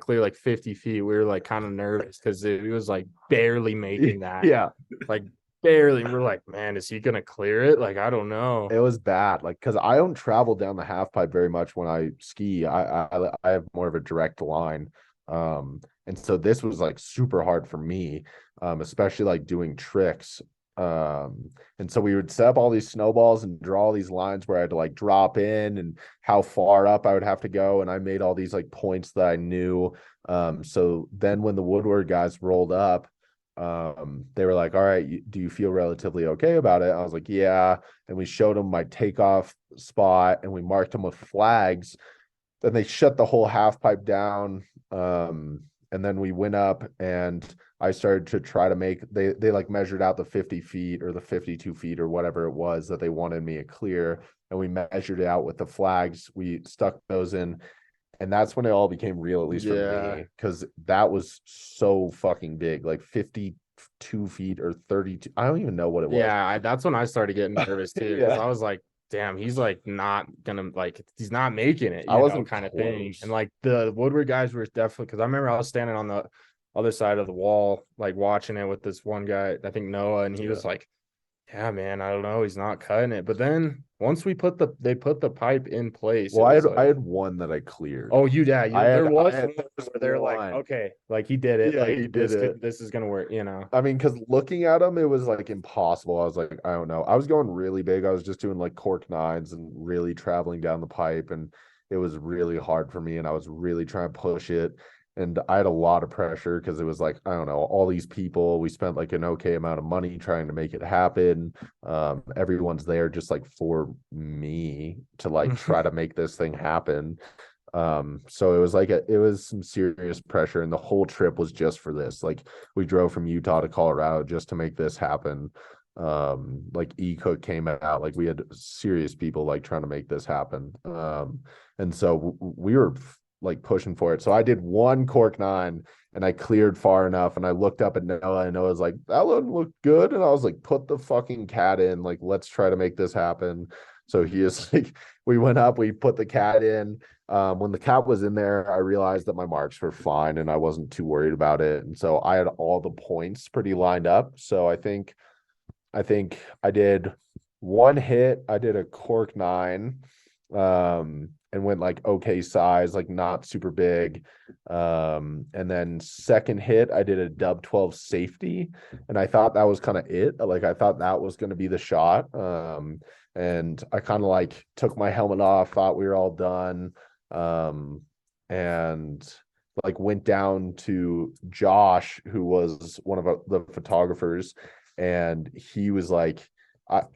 Speaker 3: clear like 50 feet. We were like kind of nervous because it was like barely making that.
Speaker 2: Yeah.
Speaker 3: Like barely. We're like, man, is he gonna clear it? Like, I don't know.
Speaker 2: It was bad. Like, because I don't travel down the half pipe very much when I ski. I have more of a direct line. And so this was like super hard for me, especially like doing tricks. And so we would set up all these snowballs and draw all these lines where I had to like drop in and how far up I would have to go. And I made all these like points that I knew. So then when the Woodward guys rolled up, they were like, all right, do you feel relatively okay about it? I was like, yeah. And we showed them my takeoff spot, and we marked them with flags. Then they shut the whole half pipe down. and then we went up and I started to try to make they like measured out the 50 feet or the 52 feet or whatever it was that they wanted me to clear, and we measured it out with the flags. We stuck those in, and that's when it all became real, at least for me, because that was so fucking big, like 52 feet or 32. I don't even know what it was.
Speaker 3: Yeah, that's when I started getting nervous too, because
Speaker 2: Yeah.
Speaker 3: I was like, damn, he's like not gonna like he's not making it,
Speaker 2: I wasn't
Speaker 3: kind of thing.
Speaker 2: close.
Speaker 3: And like the Woodward guys were definitely, because I remember I was standing on the other side of the wall, like watching it with this one guy, I think Noah, and he was like, yeah, man, I don't know, he's not cutting it. But then once they put the pipe in place,
Speaker 2: Well,
Speaker 3: it was
Speaker 2: I
Speaker 3: like,
Speaker 2: had one that I cleared.
Speaker 3: oh, there was
Speaker 2: I had
Speaker 3: one where they're like,
Speaker 2: one.
Speaker 3: okay, like he did it,
Speaker 2: Yeah,
Speaker 3: like
Speaker 2: he did it.
Speaker 3: this is gonna work, you know.
Speaker 2: I mean, because looking at them, it was like impossible. I was like, I don't know. I was going really big. I was just doing like cork nines and really traveling down the pipe, and it was really hard for me. And I was really trying to push it, and I had a lot of pressure because it was like, I don't know, all these people. We spent like an okay amount of money trying to make it happen. Everyone's there just like for me to like try to make this thing happen. So it was like it was some serious pressure, and the whole trip was just for this. Like we drove from Utah to Colorado just to make this happen. Like Cook came out, like we had serious people like trying to make this happen. And so we were like pushing for it. So I did one cork nine and I cleared far enough, and I looked up at Noah, and Noah's like, that one looked good. And I was like, put the fucking cat in, like, let's try to make this happen. So he is like, we went up, we put the cat in. When the cat was in there, I realized that my marks were fine and I wasn't too worried about it. And so I had all the points pretty lined up. So I think I did one hit. I did a cork nine, and went like okay size, like not super big. And then second hit, I did a dub 12 safety, and I thought that was kind of it. Like I thought that was going to be the shot. And I kind of like took my helmet off, thought we were all done. And like went down to Josh, who was one of the photographers, and he was like,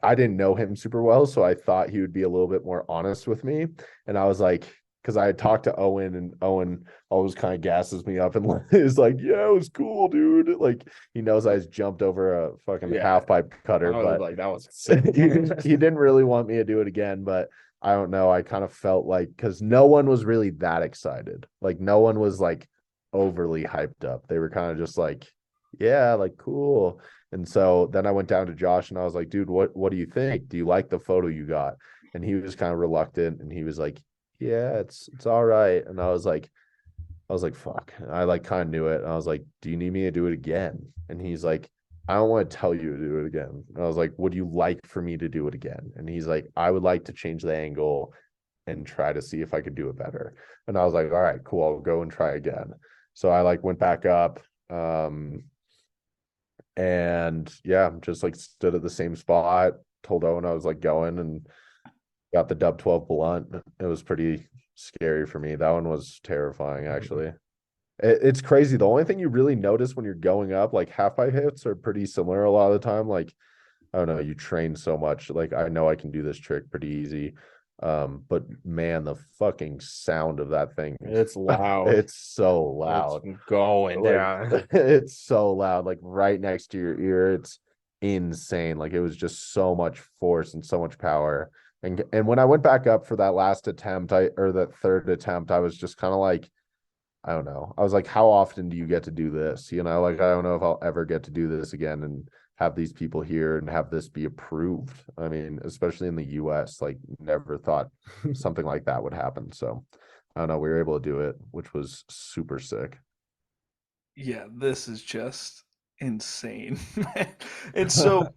Speaker 2: I didn't know him super well, so I thought he would be a little bit more honest with me. And I was like, because I had talked to Owen, and Owen always kind of gasses me up and is like, yeah, it was cool, dude. Like he knows I just jumped over a fucking half pipe cutter, but
Speaker 3: like that was sick.
Speaker 2: he didn't really want me to do it again. But I don't know. I kind of felt like, because no one was really that excited. Like no one was like overly hyped up. They were kind of just like, yeah, like cool. And so then I went down to Josh and I was like, dude, what do you think? Do you like the photo you got? And he was kind of reluctant, and he was like, yeah, it's all right. And I was like, fuck. And I like kind of knew it. And I was like, do you need me to do it again? And he's like, I don't want to tell you to do it again. And I was like, would you like for me to do it again? And he's like, I would like to change the angle and try to see if I could do it better. And I was like, all right, cool. I'll go and try again. So I like went back up. And yeah, just like stood at the same spot, told Owen I was like going, and got the dub 12 blunt. It was pretty scary for me. That one was terrifying, actually. It's crazy. The only thing you really notice when you're going up, like half pipe hits are pretty similar a lot of the time. Like, I don't know, you train so much. Like, I know I can do this trick pretty easy. But man, the fucking sound of that thing,
Speaker 3: It's loud.
Speaker 2: It's so loud.
Speaker 3: It's going,
Speaker 2: like,
Speaker 3: yeah.
Speaker 2: It's so loud, like right next to your ear. It's insane. Like it was just so much force and so much power. And when I went back up for that last attempt, or that third attempt, I was just kind of like, I don't know. I was like, how often do you get to do this? You know, like I don't know if I'll ever get to do this again and have these people here and have this be approved. I mean, especially in the US, like never thought something like that would happen. So I don't know. We were able to do it, which was super sick.
Speaker 1: Yeah, this is just insane. And so,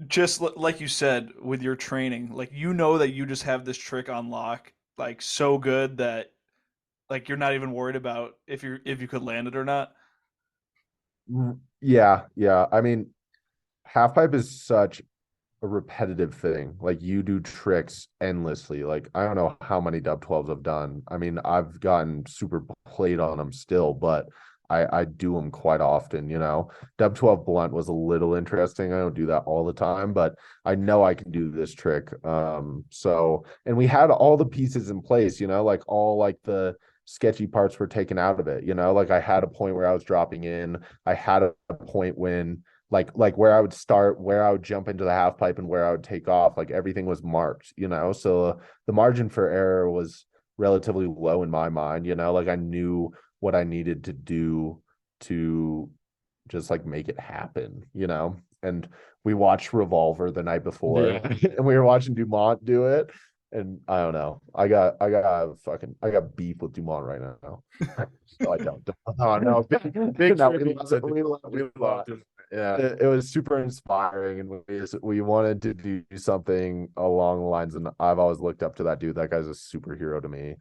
Speaker 1: just like you said with your training, like you know that you just have this trick on lock, like so good that like you're not even worried about if you could land it or not.
Speaker 2: Yeah. I mean, half pipe is such a repetitive thing. Like you do tricks endlessly. Like I don't know how many dub 12s I've done. I mean, I've gotten super played on them still, but I do them quite often, you know. Dub 12 blunt was a little interesting. I don't do that all the time, but I know I can do this trick. So, and we had all the pieces in place, you know, like all like the sketchy parts were taken out of it. Like I had a point where I was dropping in. I had a point when like where I would start, where I would jump into the half pipe and where I would take off, like everything was marked, so the margin for error was relatively low in my mind, like I knew what I needed to do to just like make it happen, and we watched Revolver the night before and we were watching Dumont do it. And I don't know. I got beef with Dumont right now. So I don't. Oh no, big no, we loved him. Yeah, it was super inspiring, and we wanted to do something along the lines. And I've always looked up to that dude. That guy's a superhero to me.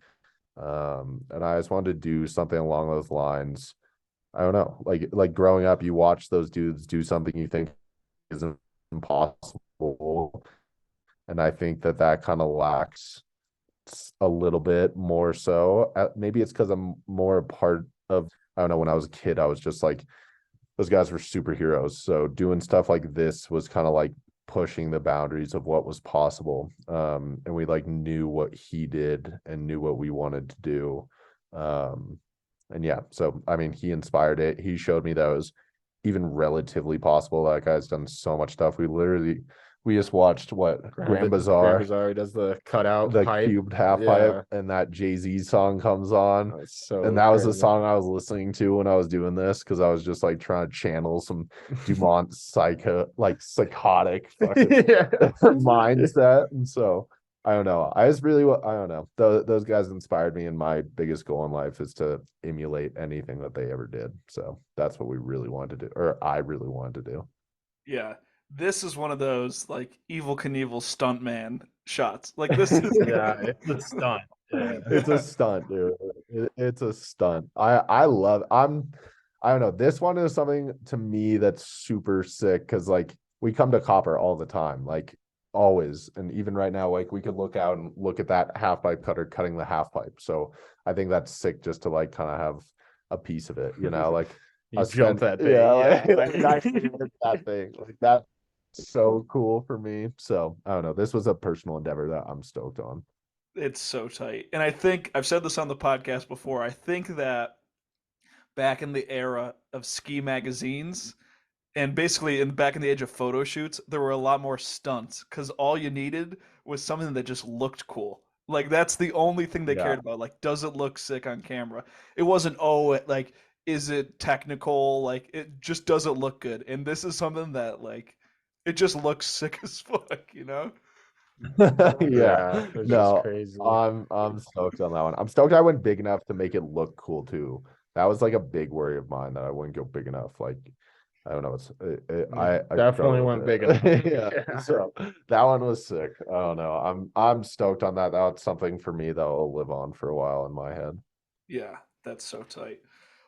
Speaker 2: And I just wanted to do something along those lines. I don't know, like growing up, you watch those dudes do something you think is impossible, and I think that kind of lacks a little bit more so. Maybe it's because I'm more a part of, I don't know, when I was a kid, I was just like, those guys were superheroes. So doing stuff like this was kind of like pushing the boundaries of what was possible. And we like knew what he did and knew what we wanted to do. And yeah, so I mean, he inspired it. He showed me that it was even relatively possible. That guy's done so much stuff. We just watched what Grand Bazaar.
Speaker 3: He does the cutout
Speaker 2: the
Speaker 3: pipe.
Speaker 2: cubed half pipe, and that Jay-Z song comes on. And that was the song I was listening to when I was doing this, because I was just like trying to channel some Dumont psychotic fucking mindset. And so I don't know. I don't know. Those guys inspired me, and my biggest goal in life is to emulate anything that they ever did. So that's what we really wanted to do, or I really wanted to do.
Speaker 1: Yeah. This is one of those like Evil Knievel stuntman shots. Like this is
Speaker 3: yeah, it's a stunt. Yeah.
Speaker 2: It's a stunt, dude. It's a stunt. I don't know. This one is something to me that's super sick, because like we come to Copper all the time, like always, and even right now, like we could look out and look at that half pipe cutter cutting the half pipe. So I think that's sick, just to like kind of have a piece of it, like
Speaker 3: you jump that thing,
Speaker 2: like that thing, like that's so cool for me. So I don't know. This was a personal endeavor that I'm stoked on.
Speaker 1: It's so tight. And I think I've said this on the podcast before. I think that back in the era of ski magazines, and basically back in the age of photo shoots, there were a lot more stunts, because all you needed was something that just looked cool. Like that's the only thing they cared about. Like, does it look sick on camera? It wasn't, like, is it technical? Like, it just doesn't look good. And this is something that like it just looks sick as fuck,
Speaker 2: Yeah.
Speaker 3: It's
Speaker 2: No,
Speaker 3: just crazy.
Speaker 2: I'm stoked on that one. I'm stoked I went big enough to make it look cool too. That was like a big worry of mine, that I wouldn't go big enough. Like, I don't know. I
Speaker 3: definitely went big enough.
Speaker 2: Yeah. So that one was sick. I don't know. I'm stoked on that. That's something for me that will live on for a while in my head.
Speaker 1: Yeah, that's so tight.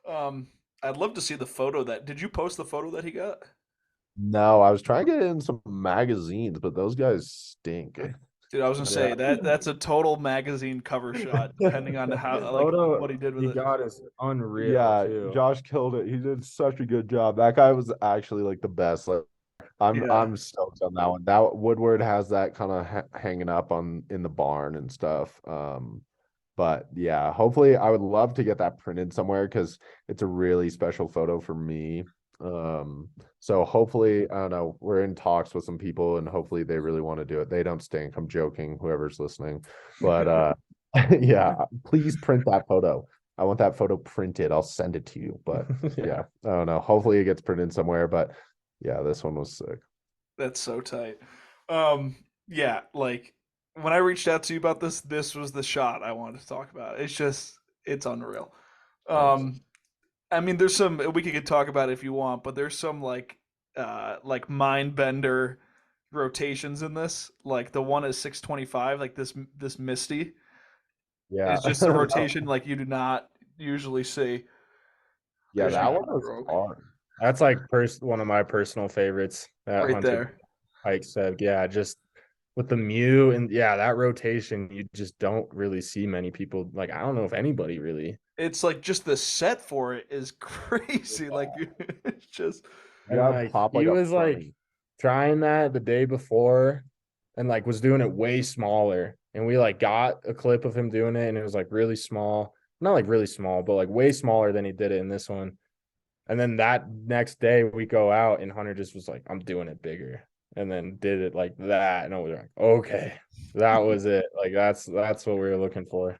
Speaker 1: I'd love to see the photo did you post the photo that he got?
Speaker 2: No, I was trying to get in some magazines, but those guys stink.
Speaker 1: Dude, I was gonna say that's a total magazine cover shot, depending on how what he did with it.
Speaker 3: Got is unreal.
Speaker 2: Yeah,
Speaker 3: too.
Speaker 2: Josh killed it. He did such a good job. That guy was actually like the best. Like, I'm stoked on that one. That Woodward has that kind of hanging up in the barn and stuff. But yeah, hopefully I would love to get that printed somewhere, because it's a really special photo for me. So hopefully, I don't know, we're in talks with some people, and hopefully they really want to do it. They don't stink. I'm joking, whoever's listening. But yeah, please print that photo. I want that photo printed. I'll send it to you. But yeah, I don't know. Hopefully it gets printed somewhere. But yeah, this one was sick.
Speaker 1: That's so tight. Yeah, like when I reached out to you about this was the shot I wanted to talk about. It's unreal. I mean, there's some we could talk about it if you want, but there's some like mind bender rotations in this. Like the one is 625, like this Misty.
Speaker 2: Yeah,
Speaker 1: It's just a rotation like you do not usually see.
Speaker 2: Yeah, that one was hard.
Speaker 3: That's like one of my personal favorites. That
Speaker 1: right there.
Speaker 3: Pike said, yeah, just with the Mew and that rotation, you just don't really see many people. Like, I don't know if anybody really.
Speaker 1: It's like just the set for it is crazy. Yeah. Like it's just.
Speaker 3: And like, he was like trying that the day before, and like was doing it way smaller. And we like got a clip of him doing it, and it was like really small. not like really small, but like way smaller than he did it in this one. And then that next day we go out and Hunter just was like, I'm doing it bigger. And then did it like that. And I was like, okay, that was it. Like that's what we were looking for.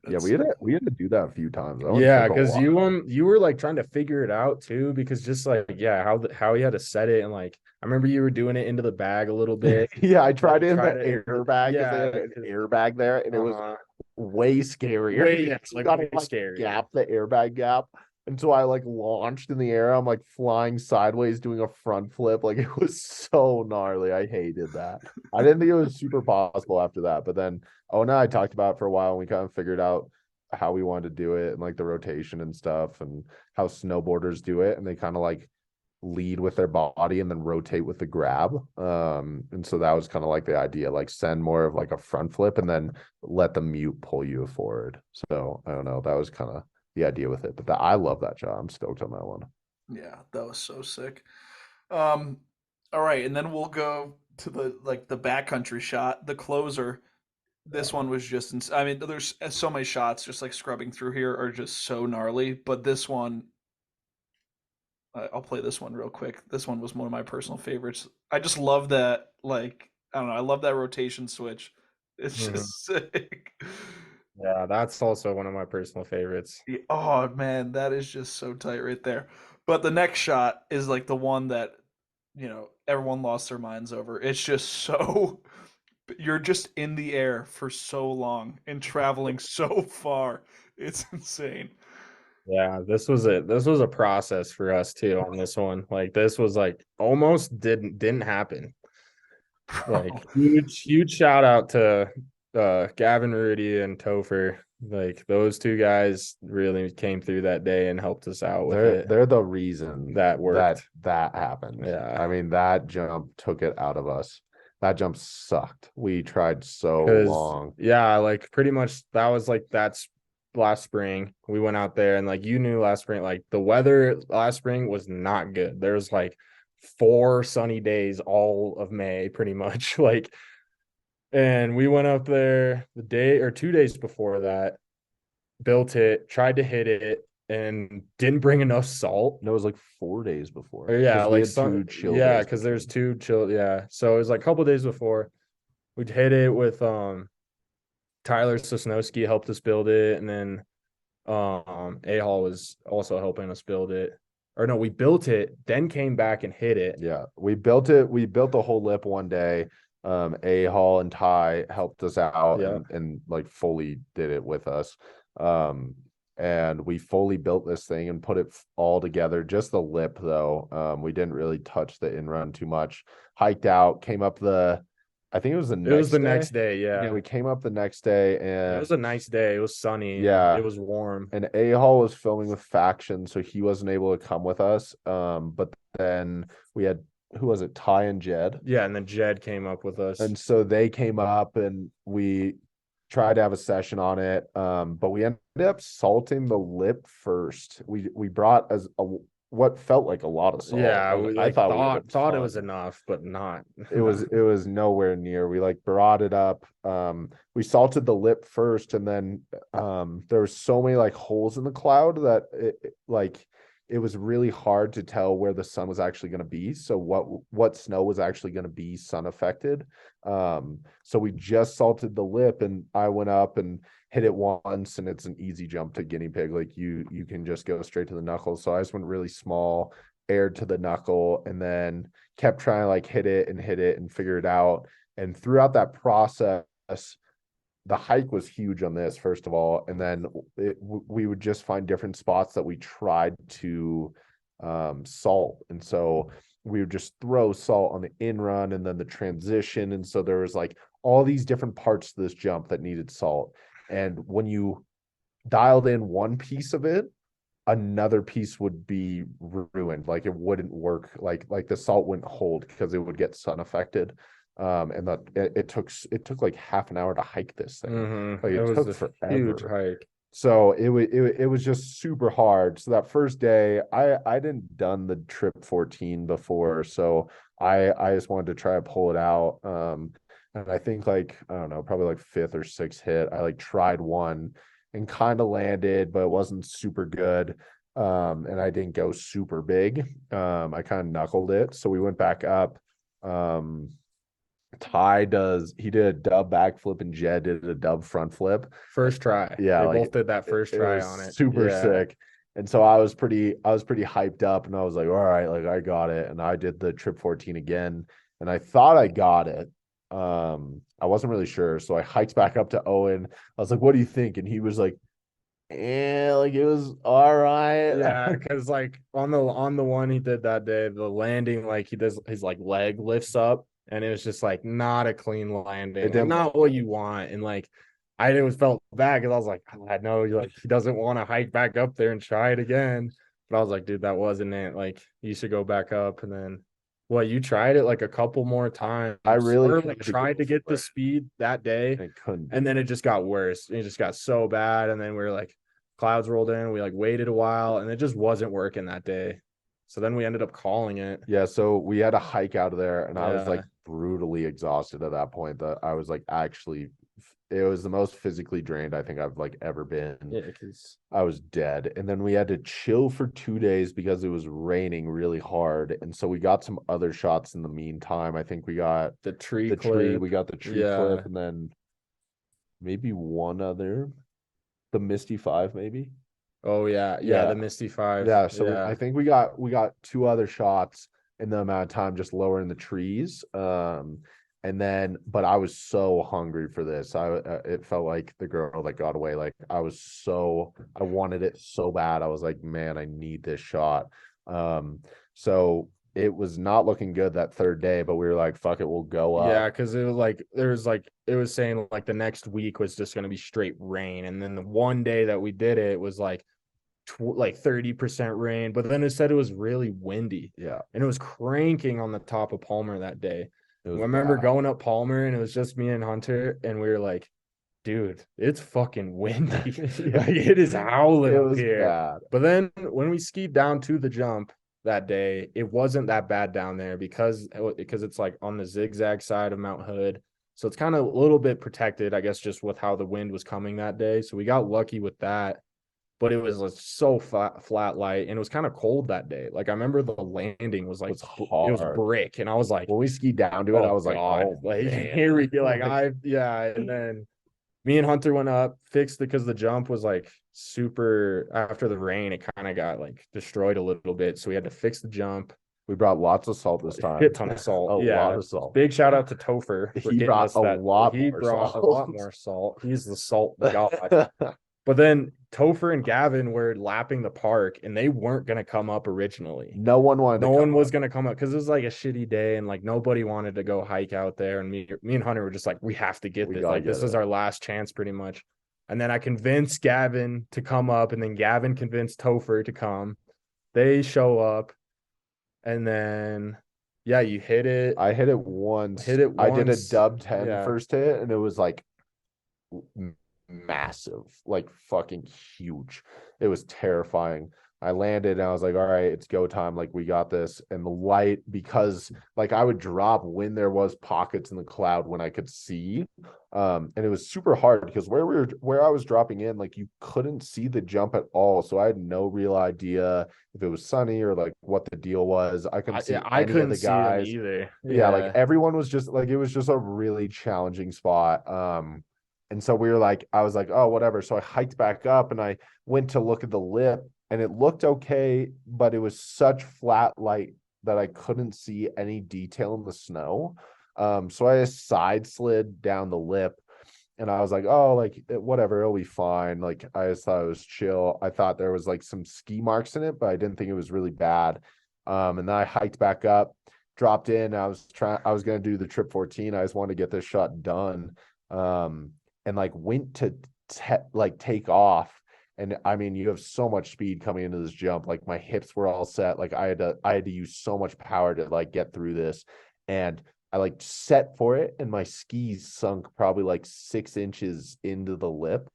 Speaker 2: Yeah,
Speaker 1: That's
Speaker 2: we had to do that a few times. That one
Speaker 3: Yeah,
Speaker 2: took a
Speaker 3: because
Speaker 2: while.
Speaker 3: you were like trying to figure it out too, because just like how he had to set it and like I remember you were doing it into the bag a little bit.
Speaker 2: Yeah, I tried it in
Speaker 3: Try
Speaker 2: the
Speaker 3: to
Speaker 2: airbag because they
Speaker 3: yeah,
Speaker 2: had an airbag there, and it was
Speaker 3: uh-huh.
Speaker 2: way scarier.
Speaker 3: Way yeah, it's
Speaker 2: You
Speaker 3: like
Speaker 2: gotta
Speaker 3: way
Speaker 2: like
Speaker 3: scary.
Speaker 2: gap the airbag gap. And so I like launched in the air. I'm like flying sideways, doing a front flip. Like it was so gnarly. I hated that. I didn't think it was super possible after that. But then Ona and I talked about it for a while and we kind of figured out how we wanted to do it and like the rotation and stuff and how snowboarders do it. And they kind of like lead with their body and then rotate with the grab. And so that was kind of like the idea, like send more of like a front flip and then let the mute pull you forward. So I don't know. That was kind of the idea with it. But I love that job. I'm stoked on that one.
Speaker 1: yeah, that was so sick. Um, all right, and then we'll go to the backcountry shot, the closer. This one was just, I mean, there's so many shots just like scrubbing through here are just so gnarly, but this one, I'll play this one real quick. This one was one of my personal favorites. I just love that, like, I don't know, I love that rotation switch. It's
Speaker 3: Mhm.
Speaker 1: just sick.
Speaker 3: Yeah, that's also one of my personal favorites.
Speaker 1: Oh man, that is just so tight right there. But the next shot is like the one that, everyone lost their minds over. It's just so you're just in the air for so long and traveling so far. It's insane.
Speaker 3: Yeah, this was it. This was a process for us too on this one. Like this was like almost didn't happen.
Speaker 1: Bro.
Speaker 3: Like huge shout out to Gavin Rudy and Topher. Like those two guys really came through that day and helped us out with it.
Speaker 2: They're the reason
Speaker 3: That
Speaker 2: that
Speaker 3: worked.
Speaker 2: that happened.
Speaker 3: Yeah.
Speaker 2: I mean, that jump took it out of us. That jump sucked. We tried so
Speaker 3: Because
Speaker 2: long.
Speaker 3: yeah, like pretty much that was like that's last spring. We went out there and like you knew last spring, like the weather last spring was not good. There's like 4 sunny days all of May, pretty much. Like, and we went up there the day or 2 days before that, built it, tried to hit it, and didn't bring enough salt.
Speaker 2: No, it was like 4 days before
Speaker 3: Or yeah,
Speaker 2: because we
Speaker 3: like
Speaker 2: had
Speaker 3: some
Speaker 2: two chill
Speaker 3: yeah,
Speaker 2: days
Speaker 3: because there's
Speaker 2: between.
Speaker 3: 2 chill, yeah. So it was like a couple days before. We'd hit it with Tyler Sosnowski helped us build it, and then UHaul was also helping us build it. Or no, we built it, then came back and hit it.
Speaker 2: Yeah, we built it. We built the whole lip one day. A Hall and Ty helped us out
Speaker 3: Yeah.
Speaker 2: and like fully did it with us. Um, and we fully built this thing and put it all together. Just the lip though. We didn't really touch the in run too much. Hiked out, came up I think it was the
Speaker 3: It was
Speaker 2: next
Speaker 3: the
Speaker 2: day.
Speaker 3: next day,
Speaker 2: Yeah,
Speaker 3: yeah.
Speaker 2: we came up the next day
Speaker 3: It
Speaker 2: and
Speaker 3: was a nice day. It was sunny and
Speaker 2: yeah,
Speaker 3: it was warm.
Speaker 2: and A Hall was filming with Faction, so he wasn't able to come with us. But then we had who was it, Ty and Jed,
Speaker 3: Yeah, and then Jed came up with us.
Speaker 2: and so they came up and we tried to have a session on it. But we ended up salting the lip first. We brought as what felt like a lot of salt.
Speaker 3: Yeah, we
Speaker 2: I
Speaker 3: like
Speaker 2: thought we had a
Speaker 3: thought it
Speaker 2: ton.
Speaker 3: was enough, but not.
Speaker 2: It was nowhere near. We like brought it up. We salted the lip first, and then there was so many like holes in the cloud that like it was really hard to tell where the sun was actually going to be. So what snow was actually going to be sun affected. So we just salted the lip, and I went up and hit it once, and it's an easy jump to guinea pig. Like you can just go straight to the knuckles. So I just went really small, aired to the knuckle, and then kept trying to like hit it and figure it out. And throughout that process, the hike was huge on this, first of all. And then we would just find different spots that we tried to salt. And so we would just throw salt on the in run and then the transition. And so there was like all these different parts to this jump that needed salt. And when you dialed in one piece of it, another piece would be ruined. Like it wouldn't work. Like the salt wouldn't hold because it would get sun affected. And that it took like half an hour to hike this thing. Like
Speaker 3: It
Speaker 2: it
Speaker 3: was
Speaker 2: took
Speaker 3: a huge
Speaker 2: forever.
Speaker 3: hike.
Speaker 2: So it was just super hard. So that first day, I didn't done the trip 14 before, so I just wanted to try to pull it out. And I think like I don't know, probably like fifth or sixth hit, I like tried one, and kind of landed, but it wasn't super good. And I didn't go super big. I kind of knuckled it. So we went back up. He did a dub backflip and Jed did a dub front flip.
Speaker 3: First try.
Speaker 2: Yeah,
Speaker 3: They
Speaker 2: like,
Speaker 3: both did that first try
Speaker 2: was
Speaker 3: on it.
Speaker 2: super
Speaker 3: Yeah.
Speaker 2: sick. And so I was pretty hyped up, and I was like, all right, like I got it. And I did the trip 14 again, and I thought I got it. I wasn't really sure. So I hiked back up to Owen. I was like, what do you think? And he was like, like it was all right.
Speaker 3: Yeah, because like on the one he did that day, the landing, like he does his like leg lifts up, and it was just like not a clean landing,
Speaker 2: It didn't
Speaker 3: not what you want. And like I just felt bad because I was like, I know like he doesn't want to hike back up there and try it again. But I was like, dude, that wasn't it. Like you should go back up. And then you tried it like a couple more times.
Speaker 2: I really
Speaker 3: or, like tried to get the speed that day,
Speaker 2: I couldn't.
Speaker 3: and then it just got worse. It just got so bad. And then we were like, clouds rolled in. We like waited a while, and it just wasn't working that day. So then we ended up calling it.
Speaker 2: Yeah, so we had a hike out of there, and I was
Speaker 3: Yeah.
Speaker 2: like brutally exhausted at that point. That I was like actually, it was the most physically drained I think I've like ever been.
Speaker 3: Yeah, because
Speaker 2: I was dead. And then we had to chill for 2 days because it was raining really hard. And so we got some other shots in the meantime. I think we got
Speaker 3: the tree
Speaker 2: the
Speaker 3: clip.
Speaker 2: tree, we got the tree
Speaker 3: Yeah.
Speaker 2: clip, and then maybe one other, the Misty 5, maybe.
Speaker 3: Oh yeah,
Speaker 2: Yeah.
Speaker 3: the Misty 5.
Speaker 2: Yeah, so I think we got 2 other shots in the amount of time just lower in the trees. And then, but I was so hungry for this. It felt like the girl that got away. Like I wanted it so bad. I was like, man, I need this shot. So it was not looking good that third day, but we were like, fuck it, we'll go up.
Speaker 3: Yeah, because it was like it was saying like the next week was just gonna be straight rain, and then the one day that we did it was like 30% rain, but then it said it was really windy.
Speaker 2: Yeah,
Speaker 3: and it was cranking on the top of Palmer that day. I
Speaker 2: was
Speaker 3: remember
Speaker 2: bad.
Speaker 3: going up Palmer, and it was just me and Hunter, and we were like, dude, it's fucking windy. Like, it is howling
Speaker 2: It
Speaker 3: up
Speaker 2: was
Speaker 3: here.
Speaker 2: bad.
Speaker 3: But then when we skied down to the jump that day, it wasn't that bad down there because it's like on the zigzag side of Mount Hood. So it's kind of a little bit protected, I guess, just with how the wind was coming that day. So we got lucky with that. But it was like so flat light, and it was kind of cold that day. Like I remember the landing was like
Speaker 2: It was
Speaker 3: it was
Speaker 2: hard.
Speaker 3: brick, and I was like,
Speaker 2: When we skied down to it, I was like, oh,
Speaker 3: like
Speaker 2: man.
Speaker 3: here we go. Like and then me and Hunter went up, fixed it because the jump was like super after the rain. It kind of got like destroyed a little bit, so we had to fix the jump.
Speaker 2: We brought lots of salt this time.
Speaker 3: Hit ton of salt.
Speaker 2: A lot of salt.
Speaker 3: Big shout out to Topher.
Speaker 2: He brought a lot
Speaker 3: more salt. He's the salt god. But then Topher and Gavin were lapping the park, and they weren't going to come up originally.
Speaker 2: No one wanted.
Speaker 3: No one was going to come up because it was like a shitty day, and like nobody wanted to go hike out there. And me and Hunter were just like, we have to get this. Like this is our last chance, pretty much. And then I convinced Gavin to come up, and then Gavin convinced Topher to come. They show up, and then you hit it.
Speaker 2: I hit it once. I did a dub 10 first hit, and it was like massive, like fucking huge. It was terrifying. I landed and I was like, all right, it's go time. Like we got this. And the light, because like I would drop when there was pockets in the cloud when I could see. And it was super hard because where I was dropping in, like you couldn't see the jump at all. So I had no real idea if it was sunny or like what the deal was. I couldn't see any of the guys
Speaker 3: either.
Speaker 2: Yeah, like everyone was just like, it was just a really challenging spot. And so I was like, oh, whatever. So I hiked back up and I went to look at the lip, and it looked okay, but it was such flat light that I couldn't see any detail in the snow. So I just side slid down the lip, and I was like, oh, like whatever, it'll be fine. Like I just thought it was chill. I thought there was like some ski marks in it, but I didn't think it was really bad. And then I hiked back up, dropped in. I was going to do the trip 14. I just wanted to get this shot done. And like went to take off, and I mean, you have so much speed coming into this jump. Like my hips were all set. Like I had to use so much power to like get through this, and I like set for it, and my skis sunk probably like 6 inches into the lip,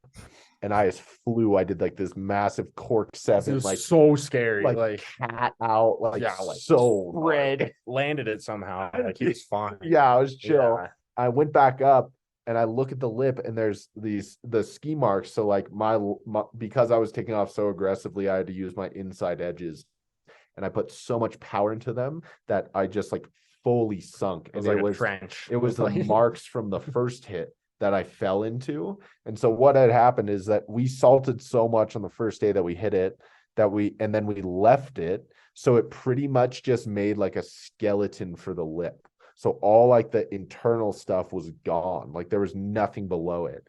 Speaker 2: and I just flew. I did like this massive cork 7,
Speaker 3: was
Speaker 2: like
Speaker 3: so scary,
Speaker 2: like cat out, like so
Speaker 3: red. Landed it somehow. Like he was fine.
Speaker 2: Yeah, I was chill.
Speaker 3: Yeah.
Speaker 2: I went back up. and I look at the lip and there's the ski marks. So like my because I was taking off so aggressively, I had to use my inside edges, and I put so much power into them that I just like fully sunk.
Speaker 3: It was
Speaker 2: And
Speaker 3: like a trench.
Speaker 2: it was the
Speaker 3: like
Speaker 2: marks from the first hit that I fell into. And so what had happened is that we salted so much on the first day that we hit it and then we left it. So it pretty much just made like a skeleton for the lip. So all like the internal stuff was gone. Like there was nothing below it.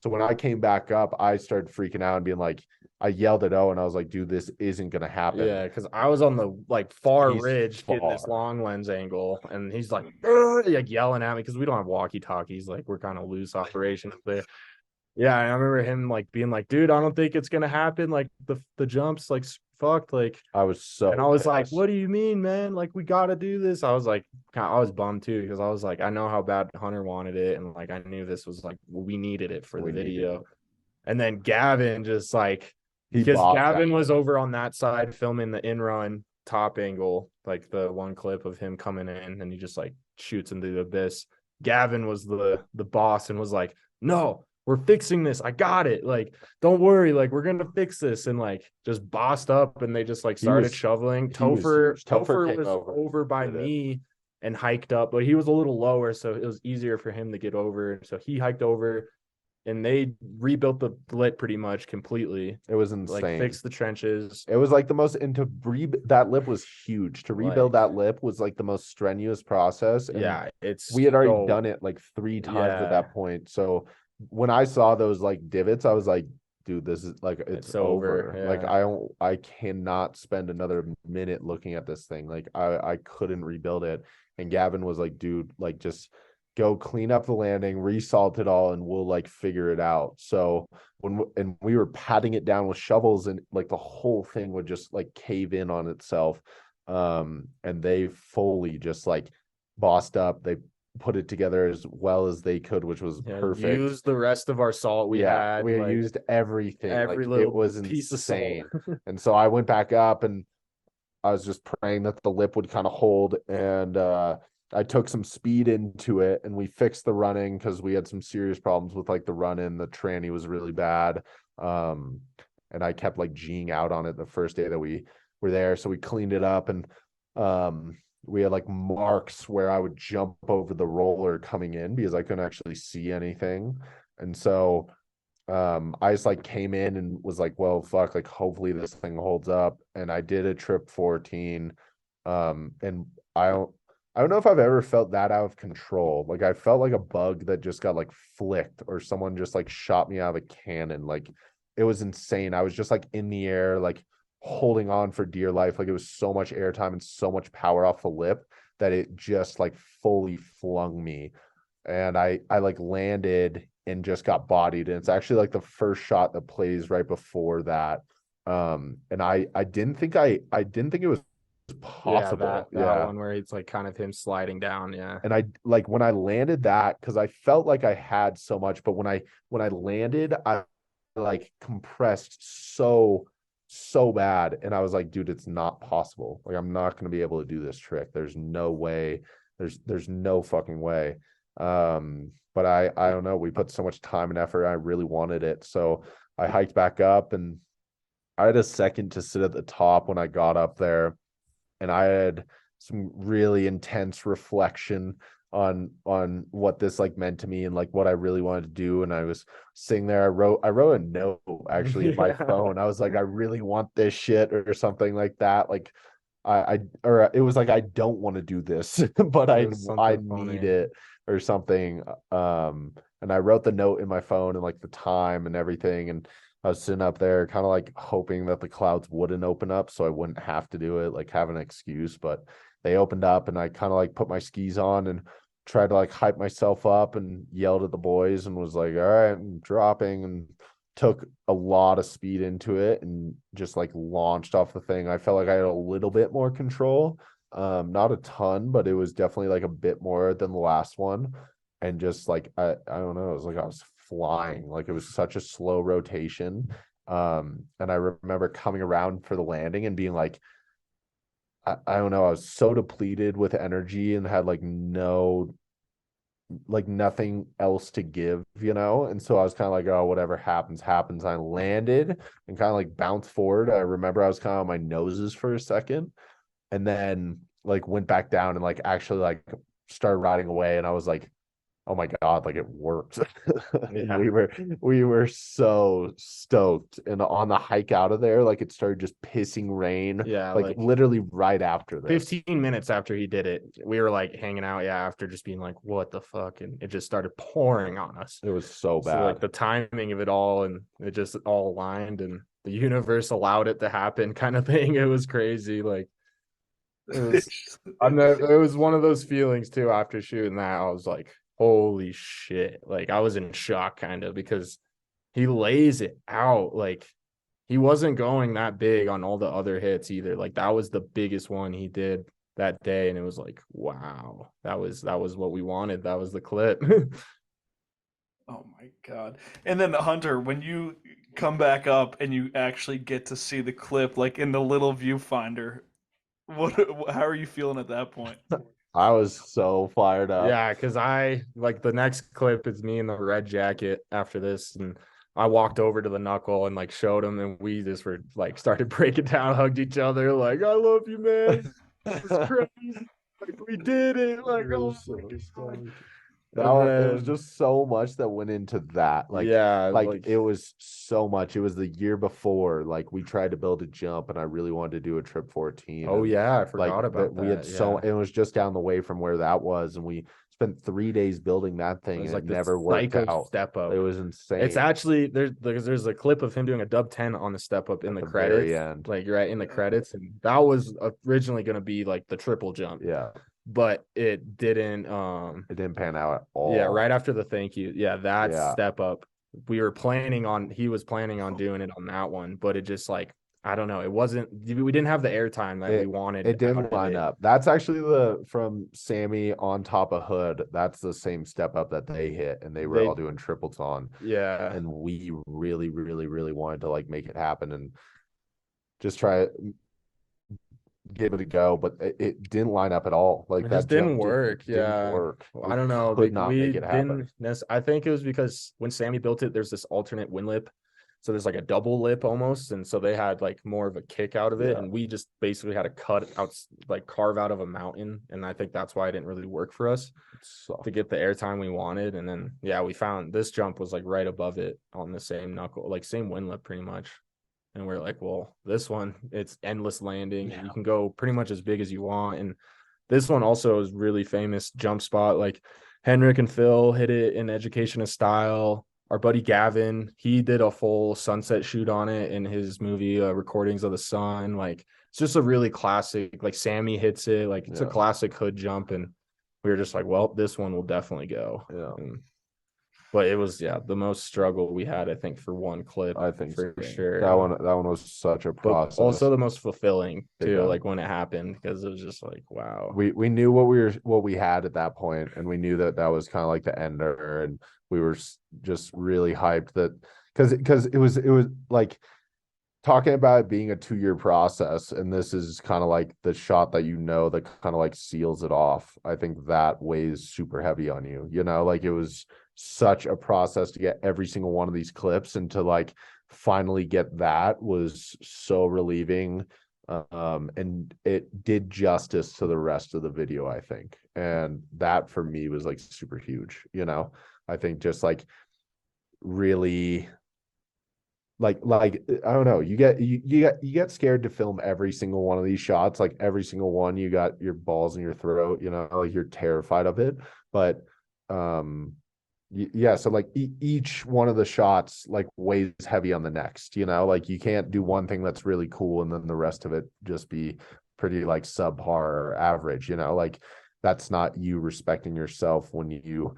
Speaker 2: So when I came back up, I started freaking out and being like, I yelled at Owen. I was like, dude, this isn't gonna happen.
Speaker 3: Yeah, because I was on the like far
Speaker 2: He's
Speaker 3: ridge getting this
Speaker 2: far.
Speaker 3: long lens angle, and he's like yelling at me because we don't have walkie talkies. Like we're kind of loose operation up there. Yeah, and I remember him like being like, "Dude, I don't think it's gonna happen. Like the jumps like fucked." Like,
Speaker 2: I was so
Speaker 3: and I was like,
Speaker 2: pissed.
Speaker 3: "What do you mean, man? Like we gotta do this." I was like, I was bummed too because I was like, I know how bad Hunter wanted it, and like I knew this was like we needed it for the video. And then Gavin just like because Gavin was over on that side filming the in run top angle, like the one clip of him coming in and he just like shoots into the abyss. Gavin was the boss and was like, "No, we're fixing this. I got it. Like, don't worry. Like, we're gonna fix this." And like just bossed up and they just like started shoveling. Topher was over by me and hiked up, but he was a little lower, so it was easier for him to get over. So he hiked over and they rebuilt the lip pretty much completely.
Speaker 2: It was insane.
Speaker 3: Like fixed the trenches.
Speaker 2: It was like the most that lip was huge. To rebuild that lip was like the most strenuous process. And
Speaker 3: yeah,
Speaker 2: we had already done it like 3 times at that point. So when I saw those like divots, I was like, dude, this is like it's over.
Speaker 3: Yeah.
Speaker 2: Like I cannot spend another minute looking at this thing. Like I couldn't rebuild it. And Gavin was like, dude, like just go clean up the landing, resalt it all, and we'll like figure it out. So and we were patting it down with shovels, and like the whole thing would just like cave in on itself. And they fully just like bossed up. They put it together as well as they could, which was perfect.
Speaker 3: Used the rest of our salt we had.
Speaker 2: We like, used everything.
Speaker 3: Every
Speaker 2: like,
Speaker 3: little
Speaker 2: it was
Speaker 3: piece
Speaker 2: insane.
Speaker 3: of salt.
Speaker 2: And so I went back up and I was just praying that the lip would kind of hold. And I took some speed into it and we fixed the running because we had some serious problems with like the run in. The tranny was really bad. And I kept like G'ing out on it the first day that we were there. So we cleaned it up and we had like marks where I would jump over the roller coming in because I couldn't actually see anything. And so I just like came in and was like, well, fuck, like hopefully this thing holds up. And I did a trip 14. And I don't know if I've ever felt that out of control. Like I felt like a bug that just got like flicked or someone just like shot me out of a cannon. Like it was insane. I was just like in the air, like holding on for dear life. Like it was so much airtime and so much power off the lip that it just like fully flung me. And I like landed and just got bodied. And it's actually like the first shot that plays right before that. And I didn't think it was possible.
Speaker 3: That one where it's like kind of him sliding down. Yeah.
Speaker 2: And I like when I landed that, because I felt like I had so much, but when I landed, I like compressed so bad. And I was like, dude, it's not possible. Like I'm not gonna be able to do this trick. There's no way. There's no fucking way. But I don't know. We put so much time and effort. I really wanted it. So I hiked back up and I had a second to sit at the top when I got up there. And I had some really intense reflection on what this like meant to me and like what I really wanted to do. And I was sitting there, I wrote a note actually in my phone. I was like, I really want this shit or something like that. Like or it was like, I don't want to do this, but I need it or something. And I wrote the note in my phone and like the time and everything. And I was sitting up there kind of like hoping that the clouds wouldn't open up so I wouldn't have to do it, like have an excuse, but they opened up and I kind of like put my skis on and tried to like hype myself up and yelled at the boys and was like, all right, I'm dropping, and took a lot of speed into it and just like launched off the thing. I felt like I had a little bit more control, not a ton, but it was definitely like a bit more than the last one. And just like I don't know, it was like I was flying. Like it was such a slow rotation. And I remember coming around for the landing and being like, I don't know, I was so depleted with energy and had like no like nothing else to give, you know? And so I was kind of like, oh, whatever happens, happens. I landed and kind of like bounced forward. I remember I was kind of on my noses for a second and then like went back down and like actually like started riding away. And I was like, oh my God, like it worked. And
Speaker 3: Yeah.
Speaker 2: we were so stoked. And on the hike out of there, like it started just pissing rain,
Speaker 3: Yeah,
Speaker 2: like
Speaker 3: like
Speaker 2: literally right after this.
Speaker 3: 15 minutes after he did it, we were like hanging out, yeah, after just being like, what the fuck? And it just started pouring on us.
Speaker 2: It was so
Speaker 3: So like
Speaker 2: bad.
Speaker 3: the timing of it all and it just all aligned and the universe allowed it to happen kind of thing. It was crazy. Like it was it was one of those feelings too after shooting that. I was like, holy shit. Like I was in shock kind of because he lays it out. Like he wasn't going that big on all the other hits either. Like that was the biggest one he did that day. And it was like, wow, that was what we wanted. That was the clip.
Speaker 1: Oh my God. And then Hunter, when you come back up and you actually get to see the clip like in the little viewfinder, what how are you feeling at that point?
Speaker 2: I was so fired up.
Speaker 3: Yeah, because I like the next clip is me in the red jacket after this, and I walked over to the knuckle and like showed him, and we just were like started breaking down, hugged each other, like I love you, man. It's crazy. Like we did it. Like oh my God. And
Speaker 2: It was
Speaker 3: then
Speaker 2: just so much that went into that.
Speaker 3: yeah,
Speaker 2: Like
Speaker 3: like
Speaker 2: it was so much. It was the year before. Like we tried to build a jump, and I really wanted to do a trip 14.
Speaker 3: oh
Speaker 2: And
Speaker 3: yeah, I
Speaker 2: like
Speaker 3: forgot
Speaker 2: that,
Speaker 3: about
Speaker 2: we had
Speaker 3: that.
Speaker 2: so
Speaker 3: Yeah.
Speaker 2: it was just down the way from where that was, and we spent 3 days building that
Speaker 3: It
Speaker 2: thing,
Speaker 3: was
Speaker 2: and it
Speaker 3: like this
Speaker 2: never worked
Speaker 3: psycho
Speaker 2: out.
Speaker 3: step
Speaker 2: It
Speaker 3: up.
Speaker 2: was
Speaker 3: It's
Speaker 2: insane
Speaker 3: actually there's a clip of him doing a dub 10 on the step up in
Speaker 2: at
Speaker 3: the
Speaker 2: the very
Speaker 3: credits,
Speaker 2: end.
Speaker 3: like right in the credits, and that was originally going to be like the triple jump,
Speaker 2: Yeah,
Speaker 3: but it didn't.
Speaker 2: it didn't pan out at
Speaker 3: Yeah,
Speaker 2: all.
Speaker 3: right after the thank you, yeah, that
Speaker 2: Yeah,
Speaker 3: step up, he was planning on doing it on that one, but it just like I don't know, it wasn't. We didn't have the airtime that we
Speaker 2: it
Speaker 3: wanted
Speaker 2: it
Speaker 3: out
Speaker 2: didn't
Speaker 3: of
Speaker 2: line
Speaker 3: it.
Speaker 2: up. That's actually the from Sammy on top of Hood. That's the same step up that they hit, and they were all
Speaker 3: They
Speaker 2: doing triples on.
Speaker 3: yeah,
Speaker 2: And we really, really, really wanted to like make it happen and just try it, give it a go, but it didn't line up at all. Like
Speaker 3: it
Speaker 2: that
Speaker 3: just didn't
Speaker 2: jump
Speaker 3: work.
Speaker 2: didn't
Speaker 3: Yeah.
Speaker 2: work.
Speaker 3: I
Speaker 2: We
Speaker 3: don't know.
Speaker 2: could not
Speaker 3: We
Speaker 2: make it happen.
Speaker 3: didn't. I think it was because when Sammy built it, there's this alternate wind lip. So there's like a double lip almost. And so they had like more of a kick out of it.
Speaker 2: Yeah.
Speaker 3: And we just basically had to cut out, like carve out of a mountain. And I think that's why it didn't really work for us to get the airtime we wanted. And then, yeah, we found this jump was like right above it on the same knuckle, like same wind lip pretty much. And we're like, well, this one, it's endless landing.
Speaker 2: Yeah.
Speaker 3: You can go pretty much as big as you want. And this one also is really famous jump spot. Like Henrik and Phil hit it in Education of Style. Our buddy Gavin, he did a full sunset shoot on it in his movie Recordings of the Sun. Like it's just a really classic. Like Sammy hits it. Like it's a
Speaker 2: Yeah.
Speaker 3: classic Hood jump, and we were just like, well, this one will definitely go.
Speaker 2: Yeah.
Speaker 3: But it was the most struggle we had, I think, for one clip.
Speaker 2: I think
Speaker 3: for
Speaker 2: so.
Speaker 3: sure.
Speaker 2: That one was such a
Speaker 3: But
Speaker 2: process.
Speaker 3: also the most fulfilling too,
Speaker 2: Yeah.
Speaker 3: like when it happened, because it was just like, wow.
Speaker 2: We knew what we had at that point, and we knew that that was kind of like the ender, and we were just really hyped that because it was like talking about it being a 2-year process, and this is kind of like the shot that that kind of like seals it off. I think that weighs super heavy on you, like it was such a process to get every single one of these clips, and to like finally get that was so relieving. And it did justice to the rest of the video, I think. And that for me was like super huge, I think just like really like I don't know, you get scared to film every single one of these shots, like every single one, you got your balls in your throat, like you're terrified of it. But yeah, so like each one of the shots like weighs heavy on the next, like you can't do one thing that's really cool and then the rest of it just be pretty like subpar or average, like that's not you respecting yourself when you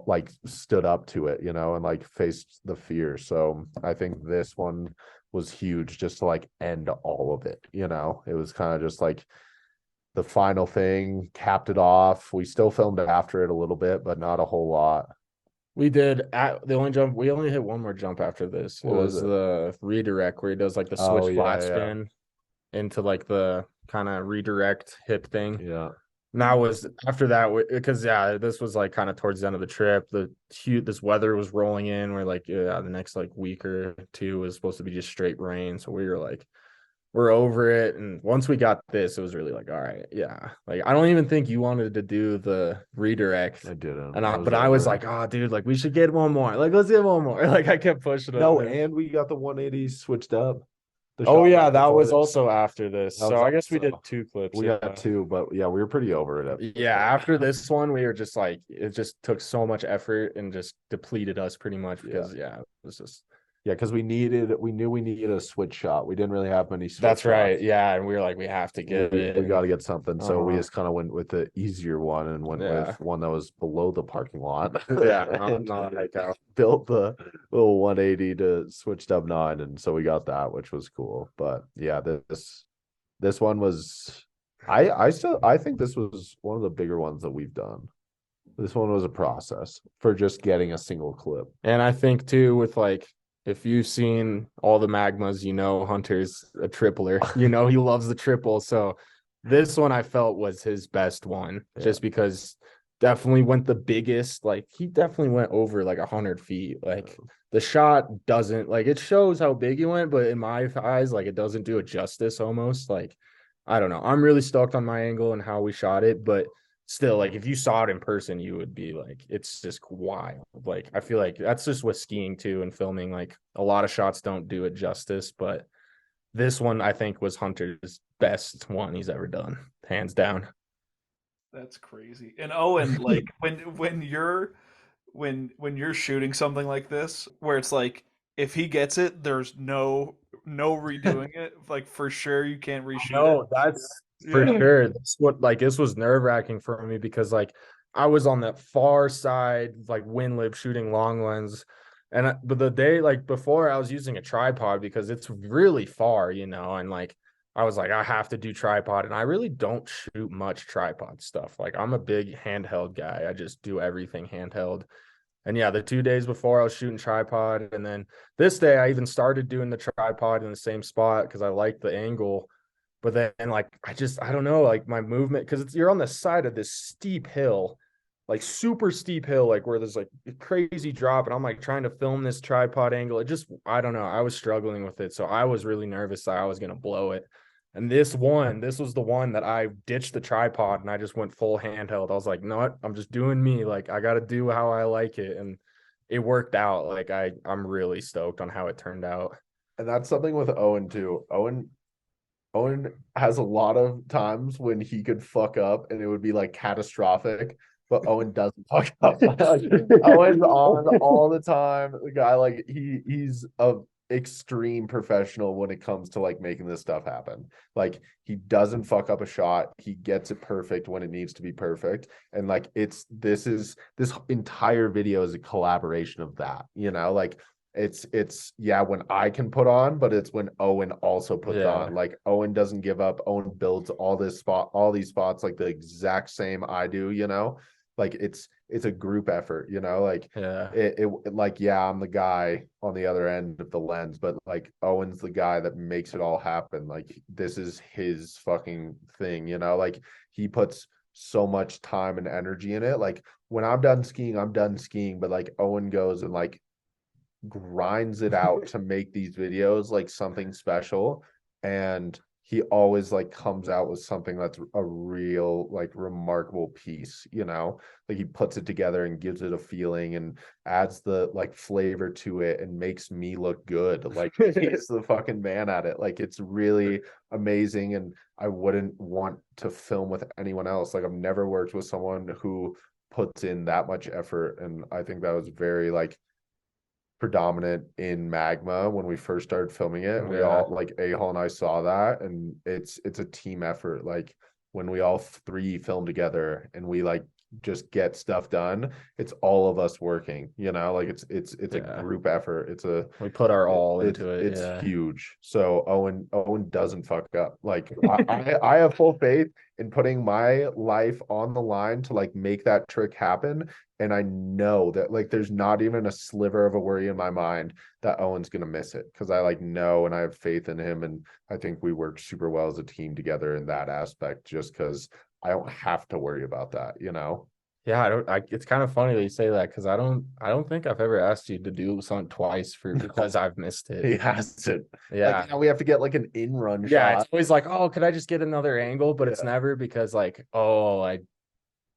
Speaker 2: like stood up to it, and like faced the fear. So I think this one was huge just to like end all of it. It was kind of just like the final thing, capped it off. We still filmed after it a little bit, but not a whole lot.
Speaker 3: We did the only jump. We only hit one more jump after this.
Speaker 2: What
Speaker 3: It
Speaker 2: was
Speaker 3: was
Speaker 2: it?
Speaker 3: the redirect where he does like the
Speaker 2: Oh,
Speaker 3: switch
Speaker 2: yeah,
Speaker 3: flat
Speaker 2: yeah.
Speaker 3: spin into like the kind of redirect hip thing.
Speaker 2: Yeah.
Speaker 3: And that was after that, because yeah, this was like kind of towards the end of the trip. This weather was rolling in. We're like, yeah, the next like week or two was supposed to be just straight rain. So we were like, we're over it. And once we got this, it was really like, all right, yeah. Like I don't even think you wanted to do the redirect.
Speaker 2: I didn't.
Speaker 3: But I was like, oh, dude, like we should get one more. Like let's get one more. Like I kept pushing it.
Speaker 2: No, and we got the 180 switched up. The
Speaker 3: Oh
Speaker 2: shot
Speaker 3: yeah,
Speaker 2: rack
Speaker 3: that was
Speaker 2: before
Speaker 3: also after this.
Speaker 2: that
Speaker 3: So
Speaker 2: was
Speaker 3: I guess we did
Speaker 2: also-
Speaker 3: 2 clips.
Speaker 2: we
Speaker 3: Yeah.
Speaker 2: got two, but yeah, we were pretty over it.
Speaker 3: Yeah, after this one, we were just like, it just took so much effort and just depleted us pretty much because it was just.
Speaker 2: Yeah, because we knew we needed a switch shot. We didn't really have many switch
Speaker 3: That's right.
Speaker 2: shots.
Speaker 3: Yeah, and we were like, we have to get it.
Speaker 2: We got to get something. So we
Speaker 3: Uh-huh.
Speaker 2: just kind of went with the easier one and went with one that was below the parking lot.
Speaker 3: Yeah,
Speaker 2: And
Speaker 3: not like how.
Speaker 2: built the little 180 to switch dub 9, and so we got that, which was cool. But yeah, this one was I think this was one of the bigger ones that we've done. This one was a process for just getting a single clip.
Speaker 3: And I think too, with like, if you've seen all the magmas, you know Hunter's a tripler. You know he loves the triple. So this one I felt was his best one, just because definitely went the biggest. Like he definitely went over like 100 feet. Like the shot doesn't like it shows how big he went, but in my eyes, like it doesn't do it justice almost. Like I don't know. I'm really stoked on my angle and how we shot it, but still, like if you saw it in person, you would be like, it's just wild. Like I feel like that's just with skiing too and filming. Like a lot of shots don't do it justice, but this one I think was Hunter's best one he's ever done, hands down.
Speaker 1: That's crazy. And Owen, like when you're shooting something like this, where it's like if he gets it, there's no redoing it. Like for sure you can't reshoot it.
Speaker 3: No, that's for sure. That's what like this was nerve-wracking for me because like I was on that far side, like wind lip shooting long lens. But the day like before I was using a tripod because it's really far, and like I was like, I have to do tripod, and I really don't shoot much tripod stuff. Like I'm a big handheld guy. I just do everything handheld. And yeah, the 2 days before I was shooting tripod, and then this day I even started doing the tripod in the same spot because I liked the angle. But then like I don't know, like my movement, because you're on the side of this steep hill, like super steep hill, like where there's like a crazy drop, and I'm like trying to film this tripod angle. I don't know. I was struggling with it. So I was really nervous that I was gonna blow it. And this was the one that I ditched the tripod and I just went full handheld. I was like, no, what? I'm just doing me. Like I gotta do how I like it. And it worked out. Like I'm really stoked on how it turned out.
Speaker 2: And that's something with Owen too. Owen has a lot of times when he could fuck up and it would be like catastrophic, but Owen doesn't fuck up. Owen's on all the time. The guy, like he's a extreme professional when it comes to like making this stuff happen. Like he doesn't fuck up a shot. He gets it perfect when it needs to be perfect. And like this entire video is a collaboration of that, like it's when I can put on, but it's when Owen also puts on. Like Owen doesn't give up. Owen builds all these spots like the exact same I do, like it's a group effort, like I'm the guy on the other end of the lens, but like Owen's the guy that makes it all happen. Like this is his fucking thing, like he puts so much time and energy in it. Like when I'm done skiing, but like Owen goes and like grinds it out to make these videos like something special, and he always like comes out with something that's a real like remarkable piece, like he puts it together and gives it a feeling and adds the like flavor to it and makes me look good. Like he's the fucking man at it. Like it's really amazing, and I wouldn't want to film with anyone else. Like I've never worked with someone who puts in that much effort, and I think that was very like predominant in Magma when we first started filming it. We all like UHaul and I saw that, and it's a team effort. Like when we all three film together and we like just get stuff done, it's all of us working, like it's a group effort. We
Speaker 3: put our all into it.
Speaker 2: It's huge. So Owen doesn't fuck up. Like I have full faith in putting my life on the line to like make that trick happen. And I know that like there's not even a sliver of a worry in my mind that Owen's gonna miss it, because I like know and I have faith in him, and I think we work super well as a team together in that aspect, just because I don't have to worry about that, you know?
Speaker 3: Yeah, it's kind of funny that you say that because I don't think I've ever asked you to do something twice for because I've missed it.
Speaker 2: He has to.
Speaker 3: Yeah.
Speaker 2: Like, we have to get like an in-run
Speaker 3: Yeah,
Speaker 2: shot.
Speaker 3: it's always like, oh, could I just get another angle? But it's
Speaker 2: Yeah.
Speaker 3: never because like, oh, I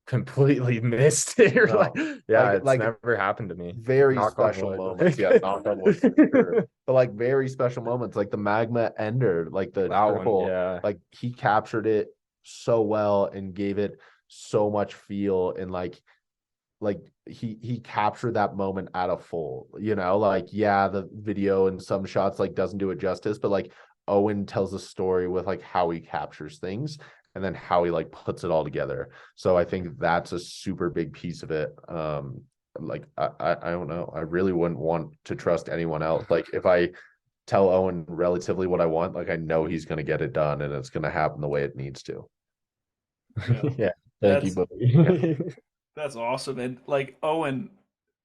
Speaker 3: completely missed it. Or
Speaker 2: No.
Speaker 3: like, yeah, it's
Speaker 2: Like
Speaker 3: never happened to me.
Speaker 2: very
Speaker 3: Knock on
Speaker 2: special
Speaker 3: wood.
Speaker 2: moments. Yeah, knock on wood for sure. But like very special moments, like the magma ender, like the
Speaker 3: That one,
Speaker 2: triple,
Speaker 3: yeah.
Speaker 2: like he captured it so well and gave it so much feel, and like he captured that moment at a full, you know, like yeah, the video and some shots like doesn't do it justice, but like Owen tells a story with like how he captures things and then how he like puts it all together. So I think that's a super big piece of it. Like I don't know, I really wouldn't want to trust anyone else. Like if I tell Owen relatively what I want, like I know he's going to get it done and it's going to happen the way it needs to.
Speaker 1: Yeah,
Speaker 3: Yeah. Thank you,
Speaker 1: that's
Speaker 3: buddy.
Speaker 1: that's awesome. And like Owen,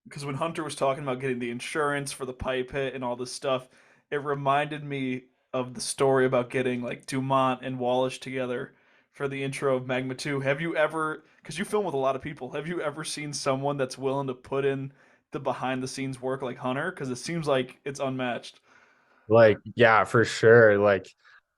Speaker 1: because when Hunter was talking about getting the insurance for the pipe hit and all this stuff, it reminded me of the story about getting like Dumont and Wallish together for the intro of Magma 2. Have you ever, because you film with a lot of people, have you ever seen someone that's willing to put in the behind the scenes work like Hunter? Because it seems like it's unmatched.
Speaker 3: Like, yeah, for sure. Like,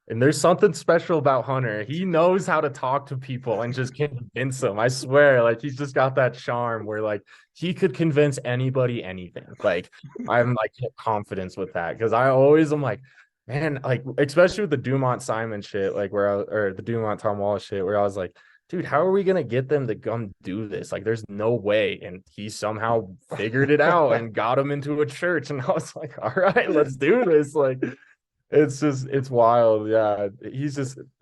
Speaker 3: and there's something special about Hunter. He knows how to talk to people and just convince them. I swear, like he's just got that charm where like he could convince anybody anything. Like I'm like confidence with that because I always am like, man, like especially with the Dumont Simon shit, like or the Dumont Tom Wallace shit, where I was like, dude, how are we gonna get them to come do this? Like, there's no way. And he somehow figured it out and got him into a church. And I was like, all right, let's do this. Like, it's wild. Yeah.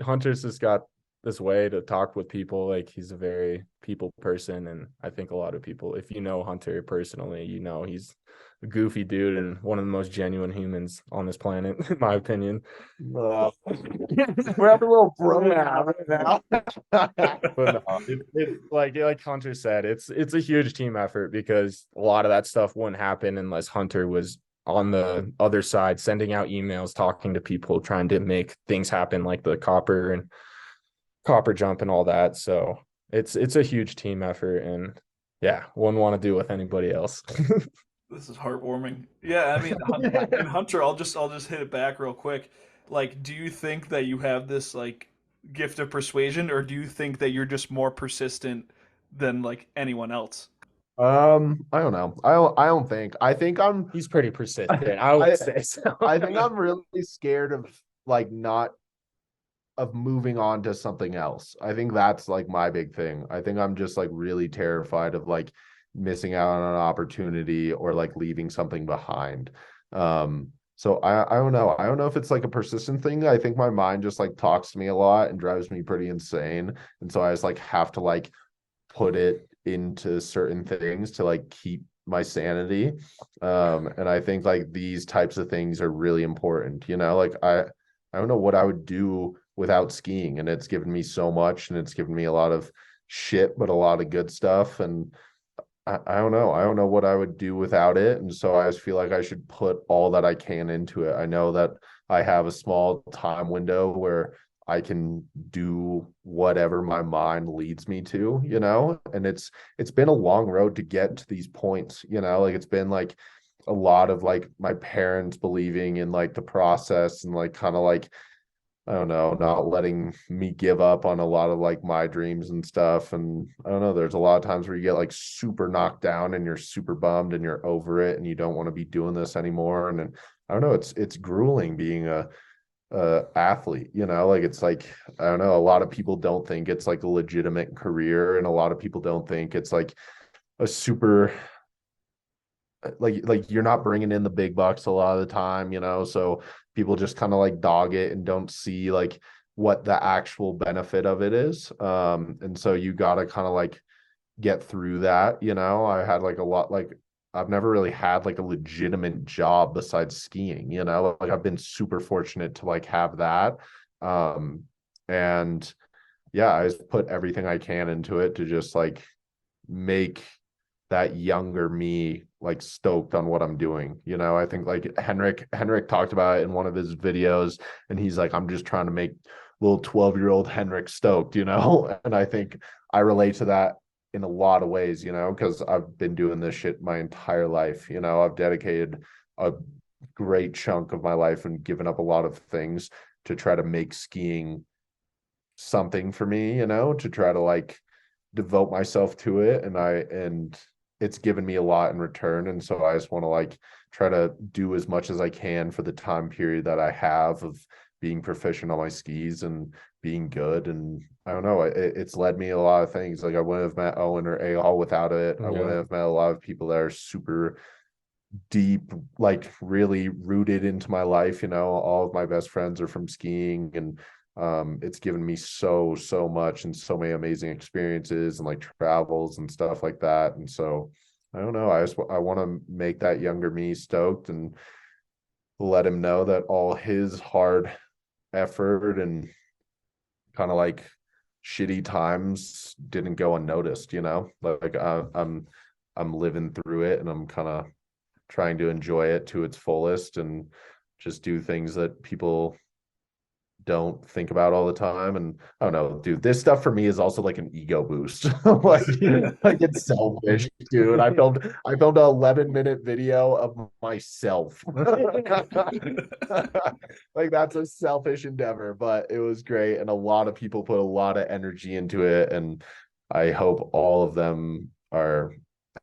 Speaker 3: Hunter's just got this way to talk with people. Like, he's a very people person. And I think a lot of people, if you know Hunter personally, you know he's a goofy dude and one of the most genuine humans on this planet, in my opinion.
Speaker 2: We're having a little bro right now.
Speaker 3: But no, like Hunter said, it's a huge team effort because a lot of that stuff wouldn't happen unless Hunter was on the other side, sending out emails, talking to people, trying to make things happen, like the copper jump and all that. So it's a huge team effort, and yeah, wouldn't want to do it with anybody else.
Speaker 1: This is heartwarming. Yeah, I mean, and Hunter, I'll just hit it back real quick. Like, do you think that you have this like gift of persuasion, or do you think that you're just more persistent than like anyone else?
Speaker 2: I don't know. I don't think. I think I'm
Speaker 3: He's pretty persistent. I would say so.
Speaker 2: I think I'm really scared of like not of moving on to something else. I think that's like my big thing. I think I'm just like really terrified of like missing out on an opportunity or like leaving something behind. So I don't know. I don't know if it's like a persistent thing. I think my mind just like talks to me a lot and drives me pretty insane. And so I just like have to like put it into certain things to like keep my sanity. And I think like these types of things are really important, you know, like I don't know what I would do without skiing, and it's given me so much, and it's given me a lot of shit but a lot of good stuff. And I don't know. I don't know what I would do without it. And so I just feel like I should put all that I can into it. I know that I have a small time window where I can do whatever my mind leads me to, you know? And it's been a long road to get to these points, you know, like it's been like a lot of like my parents believing in like the process and like kind of like I don't know, not letting me give up on a lot of like my dreams and stuff. And I don't know, there's a lot of times where you get like super knocked down and you're super bummed and you're over it and you don't want to be doing this anymore. And I don't know, it's grueling being a athlete, you know, like it's like I don't know, a lot of people don't think it's like a legitimate career, and a lot of people don't think it's like a super like you're not bringing in the big bucks a lot of the time, you know, so people just kind of like dog it and don't see like what the actual benefit of it is. And so you got to kind of like get through that, you know. I had like a lot like I've never really had like a legitimate job besides skiing, you know, like I've been super fortunate to like have that. And yeah, I just put everything I can into it to just like make that younger me like stoked on what I'm doing. You know, I think like Henrik talked about it in one of his videos, and he's like, I'm just trying to make little 12-year-old Henrik stoked, you know? And I think I relate to that in a lot of ways, you know, because I've been doing this shit my entire life. You know, I've dedicated a great chunk of my life and given up a lot of things to try to make skiing something for me, you know, to try to like devote myself to it. And it's given me a lot in return. And so I just want to like try to do as much as I can for the time period that I have of being proficient on my skis and being good. And I don't know, it's led me a lot of things. Like I wouldn't have met Owen or AL without it. I wouldn't
Speaker 3: Yeah.
Speaker 2: have met a lot of people that are super deep, like really rooted into my life. You know, all of my best friends are from skiing, and it's given me so much and so many amazing experiences and like travels and stuff like that. And so I don't know, I want to make that younger me stoked and let him know that all his hard effort and kind of like shitty times didn't go unnoticed, you know, like I'm living through it, and I'm kind of trying to enjoy it to its fullest and just do things that people don't think about all the time. And I don't know, dude, this stuff for me is also like an ego boost. Like it's selfish, dude. I filmed an 11-minute video of myself. Like that's a selfish endeavor, but it was great. And a lot of people put a lot of energy into it. And I hope all of them are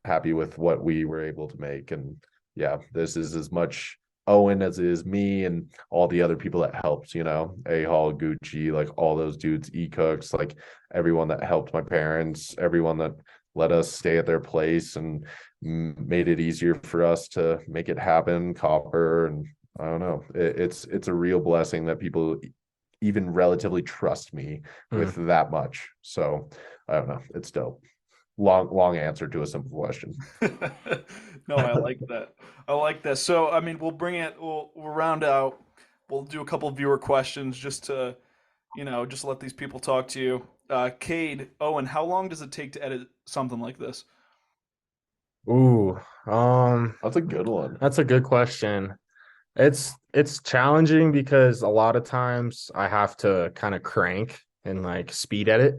Speaker 2: happy with what we were able to make. And yeah, this is as much Owen as it is me and all the other people that helped, you know, UHaul, Gucci, like all those dudes, E-Cooks, like everyone that helped my parents, everyone that let us stay at their place and made it easier for us to make it happen, Copper. And I don't know, it's a real blessing that people even relatively trust me with
Speaker 3: Mm.
Speaker 2: that much. So I don't know, it's dope. Long answer to a simple question.
Speaker 1: No, I like that. I like that. So, I mean, we'll bring it. We'll round out. We'll do a couple viewer questions just to, just let these people talk to you. Cade, Owen, how long does it take to edit something like this?
Speaker 3: Ooh,
Speaker 2: That's a good one.
Speaker 3: that's a good question. It's challenging because a lot of times I have to kind of crank and like speed edit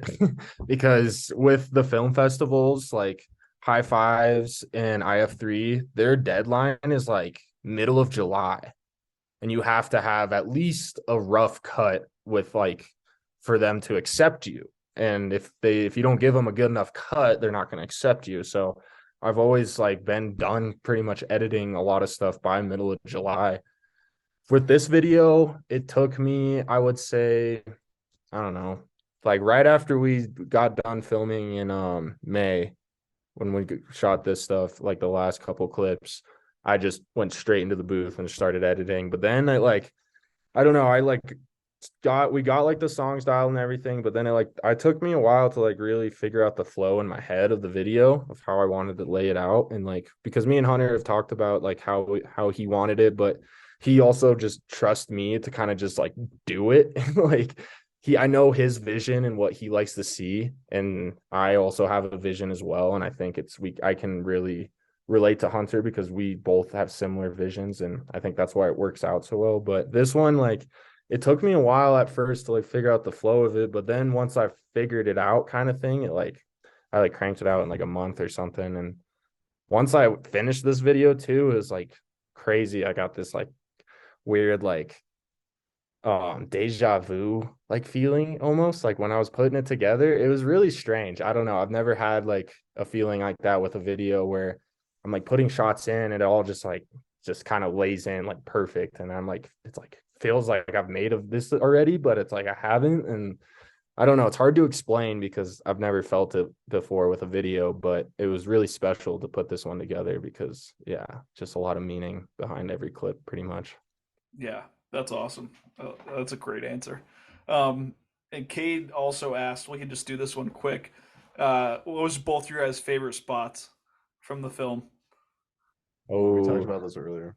Speaker 3: because with the film festivals like High Fives and IF3, their deadline is like middle of July, and you have to have at least a rough cut with like for them to accept you. And if you don't give them a good enough cut, they're not going to accept you. So I've always like been done pretty much editing a lot of stuff by middle of July. With this video, it took me, I would say, I don't know, like right after we got done filming in May, when we shot this stuff, like the last couple clips, I just went straight into the booth and started editing. But then I don't know, I like we got like the song style and everything, but then it took me a while to like really figure out the flow in my head of the video of how I wanted to lay it out. And like because me and Hunter have talked about like how he wanted it, but he also just trusts me to kind of just like do it. Like I know his vision and what he likes to see, and I also have a vision as well. And I think I can really relate to Hunter because we both have similar visions, and I think that's why it works out so well. But this one, like, it took me a while at first to like figure out the flow of it, but then once I figured it out, kind of thing, I like cranked it out in like a month or something. And once I finished this video too, it was like crazy. I got this like weird like deja vu like feeling almost like when I was putting it together. It was really strange. I don't know. I've never had like a feeling like that with a video where I'm like putting shots in and it all just kind of lays in like perfect. And I'm like, it's like feels like I've made of this already, but it's like I haven't. And I don't know. It's hard to explain because I've never felt it before with a video, but it was really special to put this one together because yeah, just a lot of meaning behind every clip pretty much.
Speaker 1: Yeah, that's awesome. That's a great answer. And Cade also asked, we can just do this one quick. What was both your guys' favorite spots from the film?
Speaker 2: We talked
Speaker 3: Oh,
Speaker 2: about this earlier.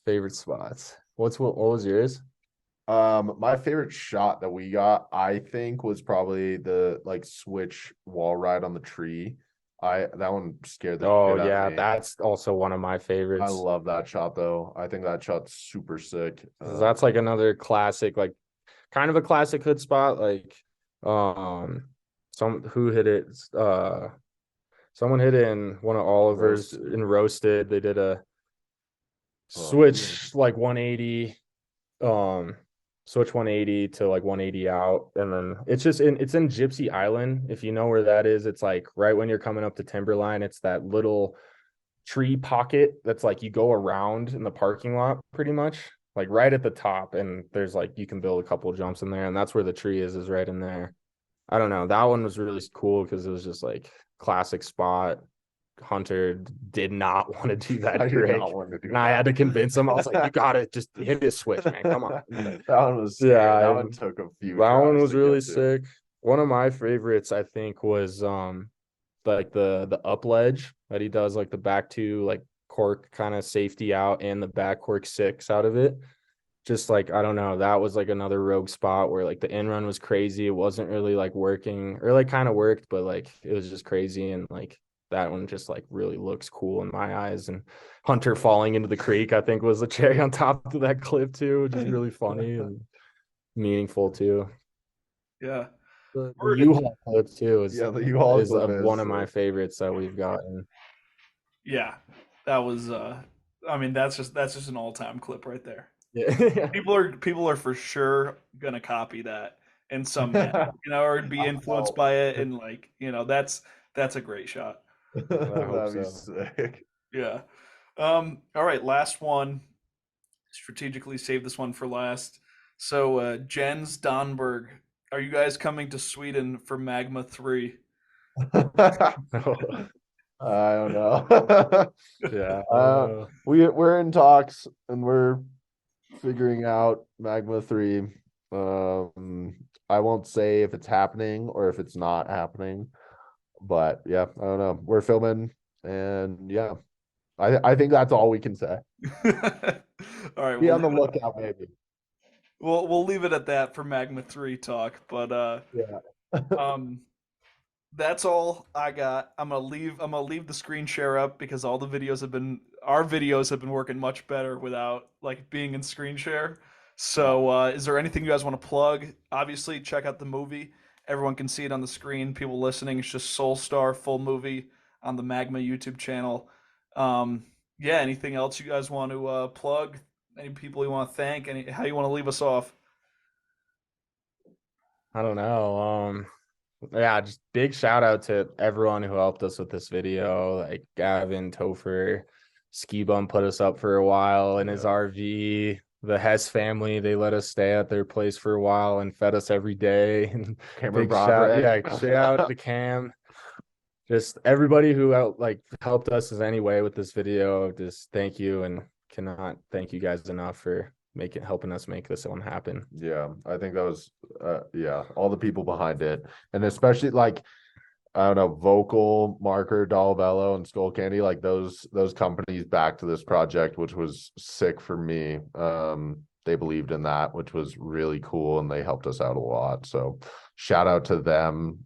Speaker 3: favorite spots. What was yours?
Speaker 2: My favorite shot that we got, I think, was probably the like switch wall ride on the tree. That one scared the
Speaker 3: Oh
Speaker 2: shit out of
Speaker 3: yeah,
Speaker 2: me.
Speaker 3: that's also one of my
Speaker 2: I
Speaker 3: favorites.
Speaker 2: love that shot though. I think that shot's super sick.
Speaker 3: 'Cause that's like another classic, like kind of a classic hood spot. Like, um, some who hit it? Someone hit it in one of Oliver's
Speaker 2: Roasted.
Speaker 3: in roasted. They did a
Speaker 2: Oh, who hit
Speaker 3: switch like 180, um, switch 180 to like 180 out, and then it's in Gypsy Island. If you know where that is, it's like right when you're coming up to Timberline. It's that little tree pocket that's like you go around in the parking lot pretty much, like right at the top, and there's like you can build a couple of jumps in there, and that's where the tree is right in there. I don't know. That one was really cool because it was just like classic spot. Hunter did not want to do
Speaker 2: I
Speaker 3: that
Speaker 2: did
Speaker 3: trick.
Speaker 2: not want to do
Speaker 3: And I
Speaker 2: that.
Speaker 3: had to convince him. I was like, you gotta just hit this switch, man. Come on.
Speaker 2: That one was scary.
Speaker 3: Yeah,
Speaker 2: That one took a few
Speaker 3: that one
Speaker 2: tries
Speaker 3: was
Speaker 2: to
Speaker 3: really
Speaker 2: get to.
Speaker 3: sick. One of my favorites, I think, was like the up ledge that he does, like the back two like cork kind of safety out and the back cork six out of it. Just like I don't know, that was like another rogue spot where like the in run was crazy. It wasn't really like working, or like kind of worked, but like it was just crazy, and like that one just like really looks cool in my eyes. And Hunter falling into the creek, I think, was the cherry on top of that clip too, just really funny and meaningful too.
Speaker 1: Yeah.
Speaker 3: The
Speaker 1: We're in,
Speaker 3: U-Haul clip too
Speaker 2: Yeah, the UHaul
Speaker 3: is
Speaker 2: clip
Speaker 3: one
Speaker 2: is
Speaker 3: of my favorites that we've gotten.
Speaker 1: yeah. That was I mean that's just an all-time clip right there.
Speaker 3: Yeah.
Speaker 1: People are for sure gonna copy that in some manner, or be
Speaker 2: I
Speaker 1: influenced
Speaker 2: hope.
Speaker 1: by it, and like, that's a great shot.
Speaker 3: I hope
Speaker 2: That'd be
Speaker 3: so.
Speaker 2: sick.
Speaker 1: Yeah. All right, last one. Strategically save this one for last. So Jens Donberg, are you guys coming to Sweden for Magma 3?
Speaker 2: I don't know.
Speaker 3: Yeah, I don't know.
Speaker 2: We're in talks and we're figuring out Magma 3. I won't say if it's happening or if it's not happening, but yeah, I don't know. We're filming and yeah, I think that's all we can say.
Speaker 1: All right,
Speaker 2: Be on the lookout, maybe.
Speaker 1: we'll leave it at that for Magma 3 talk, but
Speaker 2: Yeah.
Speaker 1: um that's all I got. I'm gonna leave the screen share up because our videos have been working much better without like being in screen share.
Speaker 2: Yeah.
Speaker 1: So is there anything you guys want to plug? Obviously, check out the movie. Everyone can see it on the screen. People listening, it's just Soulstar full movie on the Magma YouTube channel. Yeah, anything else you guys want to plug? Any people you want to thank? How you want to leave us off?
Speaker 3: I don't know. Yeah, just big shout out to everyone who helped us with this video, like Gavin, Topher, Ski Bum put us up for a while in his
Speaker 2: Yeah.
Speaker 3: RV. The Hess family, they let us stay at their place for a while and fed us every day. And
Speaker 2: Cameron
Speaker 3: big shout,
Speaker 2: Broderick.
Speaker 3: yeah, shout out to Cam. Just everybody who helped us in any way with this video. Just thank you, and cannot thank you guys enough for helping us make this one happen.
Speaker 2: Yeah, I think that was yeah, all the people behind it. And especially like I don't know, Vocal, Marker, Dolvello, and Skull Candy, like those companies back to this project, which was sick for me. They believed in that, which was really cool, and they helped us out a lot. So shout out to them.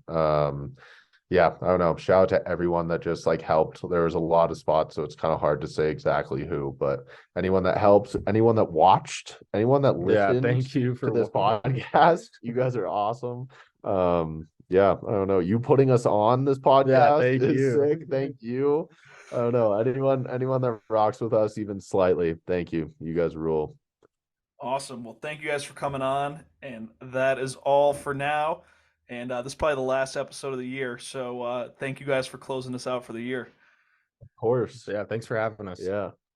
Speaker 2: Yeah, I don't know. Shout out to everyone that just like helped. There was a lot of spots, so it's kind of hard to say exactly who, but anyone that helped, anyone that watched, anyone that
Speaker 3: Yeah,
Speaker 2: listened
Speaker 3: thank you
Speaker 2: to
Speaker 3: for
Speaker 2: this podcast, you guys are awesome. Yeah, I don't know. You putting us on this
Speaker 3: yeah,
Speaker 2: podcast
Speaker 3: thank
Speaker 2: is
Speaker 3: you.
Speaker 2: sick. Thank you. I don't know. Anyone that rocks with us even slightly, thank you. You guys rule.
Speaker 1: Awesome. Well, thank you guys for coming on, and that is all for now. And this is probably the last episode of the year, so thank you guys for closing us out for the year.
Speaker 2: Of course.
Speaker 3: Yeah, thanks for having us.
Speaker 2: Yeah.